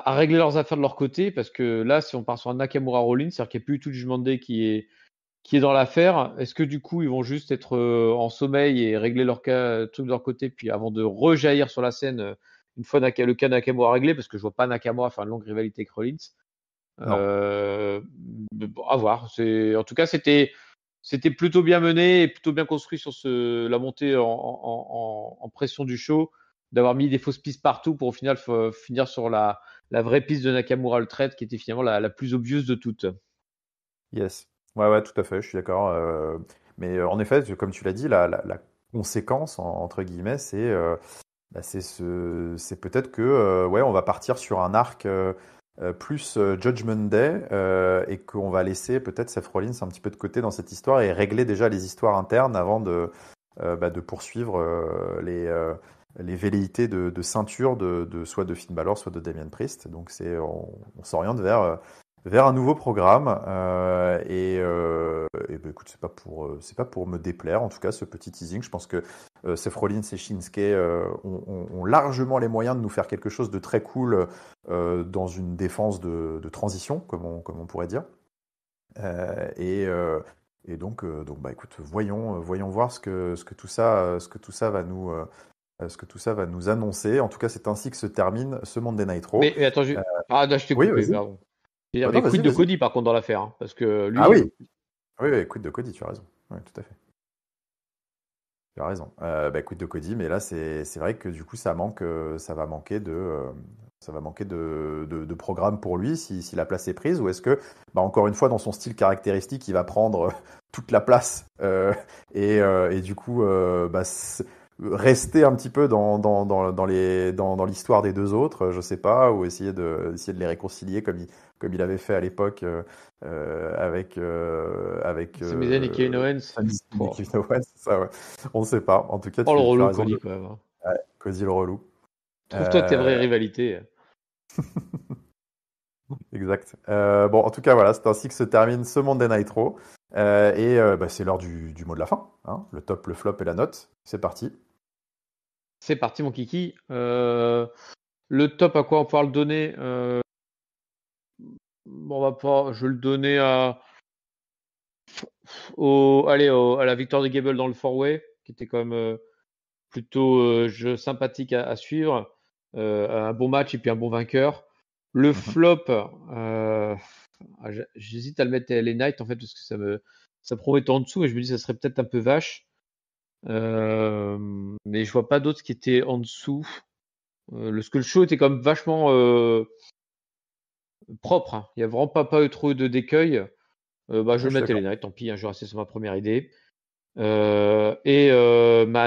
régler leurs affaires de leur côté, parce que là, si on part sur un Nakamura Rollins, c'est-à-dire qu'il n'y a plus tout le Judgment Day qui est dans l'affaire, est-ce que du coup ils vont juste être en sommeil et régler leur truc de leur côté, puis avant de rejaillir sur la scène une fois le cas Nakamura réglé, parce que je vois pas Nakamura faire une longue rivalité avec Rollins. À voir. En tout cas, c'était plutôt bien mené et plutôt bien construit sur la montée en pression du show, d'avoir mis des fausses pistes partout pour au final finir sur la vraie piste de Nakamura le trade, qui était finalement la plus obvious de toutes. Yes. Ouais, tout à fait, je suis d'accord. Mais en effet, comme tu l'as dit, la conséquence, entre guillemets, c'est peut-être que on va partir sur un arc plus Judgment Day et qu'on va laisser peut-être Seth Rollins un petit peu de côté dans cette histoire et régler déjà les histoires internes avant de poursuivre les velléités de ceinture de soit de Finn Balor, soit de Damian Priest. Donc on s'oriente vers un nouveau programme écoute, c'est pas pour me déplaire, en tout cas ce petit teasing. Je pense que Seth Rollins et Shinsuke ont largement les moyens de nous faire quelque chose de très cool dans une défense de transition, comme on pourrait dire. Donc écoute, voyons voir ce que tout ça va nous annoncer. En tout cas, c'est ainsi que se termine ce Monday Night Raw. Mais attends, je t'ai coupé, pardon. Mais quid de Cody par contre dans l'affaire, parce que lui. Ah oui, quid de Cody, tu as raison. Oui, tout à fait. Tu as raison. Quid de Cody, mais là c'est vrai que du coup ça va manquer de programme pour lui si la place est prise, ou est-ce que encore une fois dans son style caractéristique il va prendre toute la place et du coup rester un petit peu dans l'histoire des deux autres, je sais pas, ou essayer de les réconcilier comme il avait fait à l'époque avec Sami Zayn et Kevin Owens. Sami Zayn et Oh, Kevin Owens, c'est ça, ouais. On ne sait pas. En tout cas, oh, le tu as relou raison. Cody quand même, hein. Ouais, Cody le relou. Trouve-toi tes vraies Euh, rivalités. exact. Bon, en tout cas, voilà, c'est ainsi que se termine ce Monday Night Raw. Bah, c'est l'heure du mot de la fin, hein. Le top, le flop et la note. C'est parti. C'est parti mon kiki. Le top, à quoi on peut le donner? On va pas, je vais le donner à la victoire de Gable dans le four-way, qui était quand même plutôt jeu sympathique à suivre. Un bon match et puis un bon vainqueur. Le Mhm. flop, j'hésite à le mettre à LA Knight en fait, parce que ça promet en dessous et je me dis que ça serait peut-être un peu vache. Mais je vois pas d'autres qui étaient en dessous. Le Skull Show était quand même vachement propre, hein. Il y a vraiment pas eu trop de d'écueils. Bah, je Ouais, vais je le suis mettre à d'accord. LA Knight, tant pis, hein, je vais rester sur ma première idée. Ma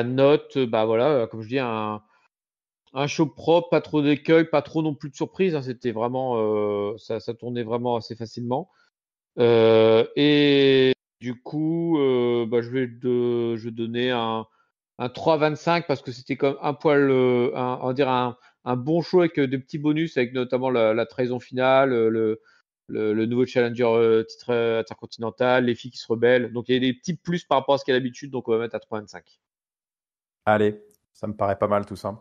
note, bah voilà, comme je dis, un show propre, pas trop d'écueils, pas trop non plus de surprises, hein. C'était vraiment, ça tournait vraiment assez facilement. Et du coup, bah, je vais donner un 3,25 parce que c'était comme un poil, on va dire un bon show avec des petits bonus, avec notamment la trahison finale, le nouveau challenger titre intercontinental, les filles qui se rebellent. Donc il y a des petits plus par rapport à ce qu'il y a d'habitude, donc on va mettre à 3,25. Allez, ça me paraît pas mal tout ça.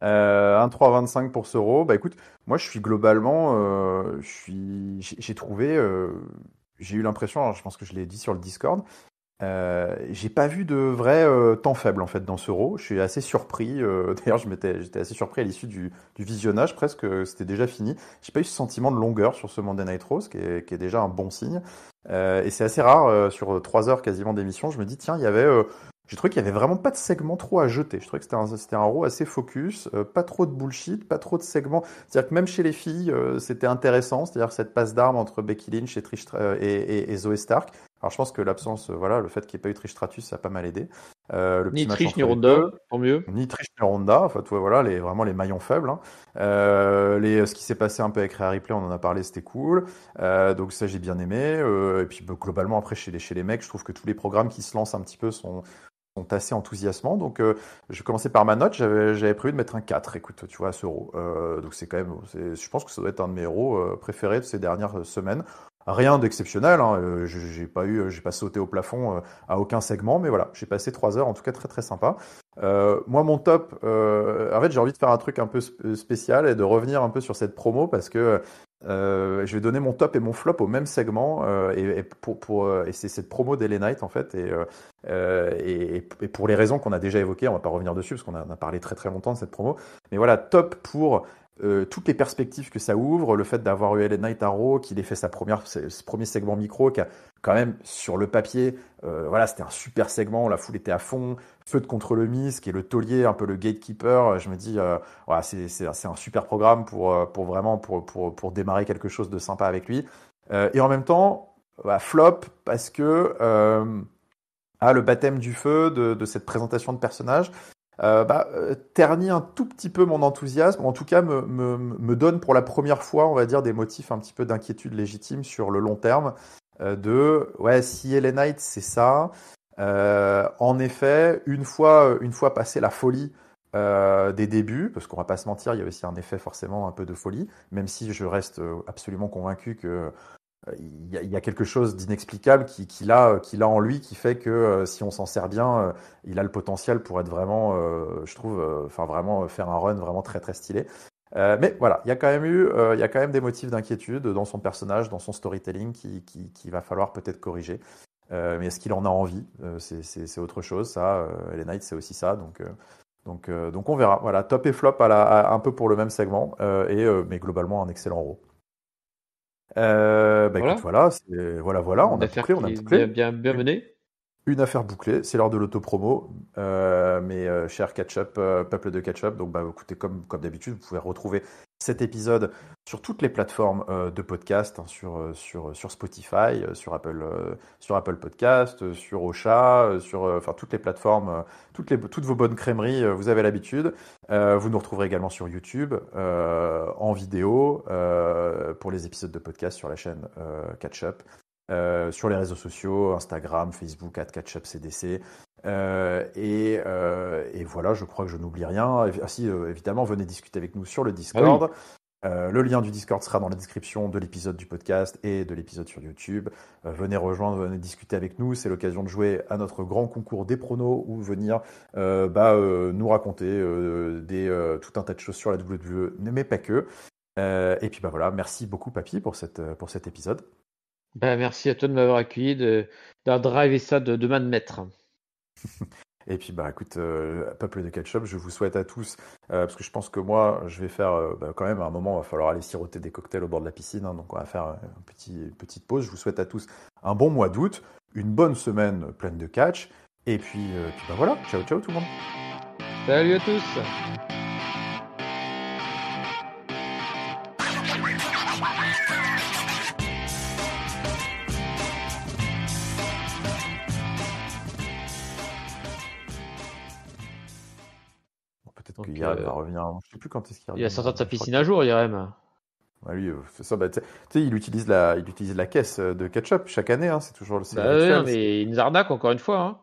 Un 3,25 pour ce Raw. Bah écoute, moi je suis globalement, j'ai trouvé, j'ai eu l'impression, alors je pense que je l'ai dit sur le Discord, j'ai pas vu de vrai temps faible en fait dans ce Raw. Je suis assez surpris. D'ailleurs, j'étais assez surpris à l'issue du visionnage, presque, c'était déjà fini. J'ai pas eu ce sentiment de longueur sur ce Monday Night Raw, ce qui est déjà un bon signe. Et c'est assez rare sur 3 heures quasiment d'émission. Je me dis tiens, j'ai trouvé qu'il y avait vraiment pas de segment trop à jeter. Je trouvais que c'était un Raw assez focus, pas trop de bullshit, pas trop de segments. C'est-à-dire que même chez les filles, c'était intéressant. C'est-à-dire cette passe d'armes entre Becky Lynch et, et Zoe Stark. Alors je pense que l'absence, voilà, le fait qu'il n'y ait pas eu Trish Stratus, ça a pas mal aidé. Le Ni petit match Trish ni entre les Ronda, deux, tant mieux. ni Trish ni Ronda, enfin tu vois, voilà, vraiment les maillons faibles, hein. Ce qui s'est passé un peu avec Rhea Ripley, on en a parlé, c'était cool. Donc ça j'ai bien aimé. Et puis bah, globalement après chez les mecs, je trouve que tous les programmes qui se lancent un petit peu sont assez enthousiasmants. Donc je vais commencer par ma note, j'avais prévu de mettre un 4, écoute, tu vois, à ce Raw. Donc c'est quand même, je pense que ça doit être un de mes Raw préférés de ces dernières semaines. Rien d'exceptionnel, hein. J'ai pas sauté au plafond à aucun segment, mais voilà, j'ai passé 3 heures, en tout cas très très sympa. Moi, mon top, en fait, j'ai envie de faire un truc un peu spécial et de revenir un peu sur cette promo parce que je vais donner mon top et mon flop au même segment et c'est cette promo d'Ellie Knight en fait et pour les raisons qu'on a déjà évoquées, on va pas revenir dessus parce on a parlé très très longtemps de cette promo, mais voilà, top pour toutes les perspectives que ça ouvre, le fait d'avoir eu Ellen Knight à Raw, qu'il ait fait ce premier segment micro, qui a quand même sur le papier, voilà, c'était un super segment, la foule était à fond, Feud contre le Miz, qui est le taulier, un peu le gatekeeper. Je me dis, voilà, c'est un super programme pour vraiment pour démarrer quelque chose de sympa avec lui. Et en même temps, bah, flop parce que le baptême du feu de cette présentation de personnage ternit un tout petit peu mon enthousiasme, en tout cas me donne pour la première fois, on va dire, des motifs un petit peu d'inquiétude légitime sur le long terme, ouais, si Ellen Knight c'est ça, en effet, une fois passé la folie des débuts, parce qu'on va pas se mentir, il y a aussi un effet forcément un peu de folie, même si je reste absolument convaincu que il y a quelque chose d'inexplicable qu'il a en lui qui fait que si on s'en sert bien, il a le potentiel pour être vraiment, je trouve, enfin vraiment faire un run vraiment très très stylé. Mais voilà, il y a quand même des motifs d'inquiétude dans son personnage, dans son storytelling qui va falloir peut-être corriger. Mais est-ce qu'il en a envie? C'est autre chose, ça. Les Knights, c'est aussi ça. Donc on verra. Voilà, top et flop un peu pour le même segment, mais globalement un excellent Raw. Bah écoute, Voilà, voilà, voilà, on une a affaire on a qui est bouclé. bien menée. une affaire bouclée, c'est l'heure de l'auto-promo. Cher Ketchup, peuple de Ketchup, donc écoutez, comme d'habitude, vous pouvez retrouver cet épisode sur toutes les plateformes de podcast, hein, sur Spotify, sur Apple Podcast, sur Ocha, sur toutes les plateformes, toutes vos bonnes crèmeries, vous avez l'habitude. Vous nous retrouverez également sur YouTube, en vidéo, pour les épisodes de podcast sur la chaîne Catch-Up. Sur les réseaux sociaux, Instagram, Facebook, @catchupcdc. Et voilà, je crois que je n'oublie rien. Évidemment, venez discuter avec nous sur le Discord. Ah oui. Le lien du Discord sera dans la description de l'épisode du podcast et de l'épisode sur YouTube. Venez rejoindre, venez discuter avec nous. C'est l'occasion de jouer à notre grand concours des pronos ou venir nous raconter tout un tas de choses sur la WWE, mais pas que. Et puis voilà, merci beaucoup Papy pour cet épisode. Merci à toi de m'avoir accueilli, d'avoir drivé ça de main de maître. Et puis écoute, peuple de Ketchup, je vous souhaite à tous, parce que je pense que moi je vais faire quand même à un moment, il va falloir aller siroter des cocktails au bord de la piscine, hein, donc on va faire une petite pause. Je vous souhaite à tous un bon mois d'août, une bonne semaine pleine de catch, et puis voilà, ciao ciao tout le monde. Salut à tous. Peut-être que Yarem va revenir. Je sais plus quand est-ce qu'il revient. Il va sortir de sa piscine un jour, Yarem. Lui, c'est ça. Tu sais, il utilise la caisse de ketchup chaque année. Hein, c'est toujours le Oui, mais il nous arnaque encore une fois. Hein.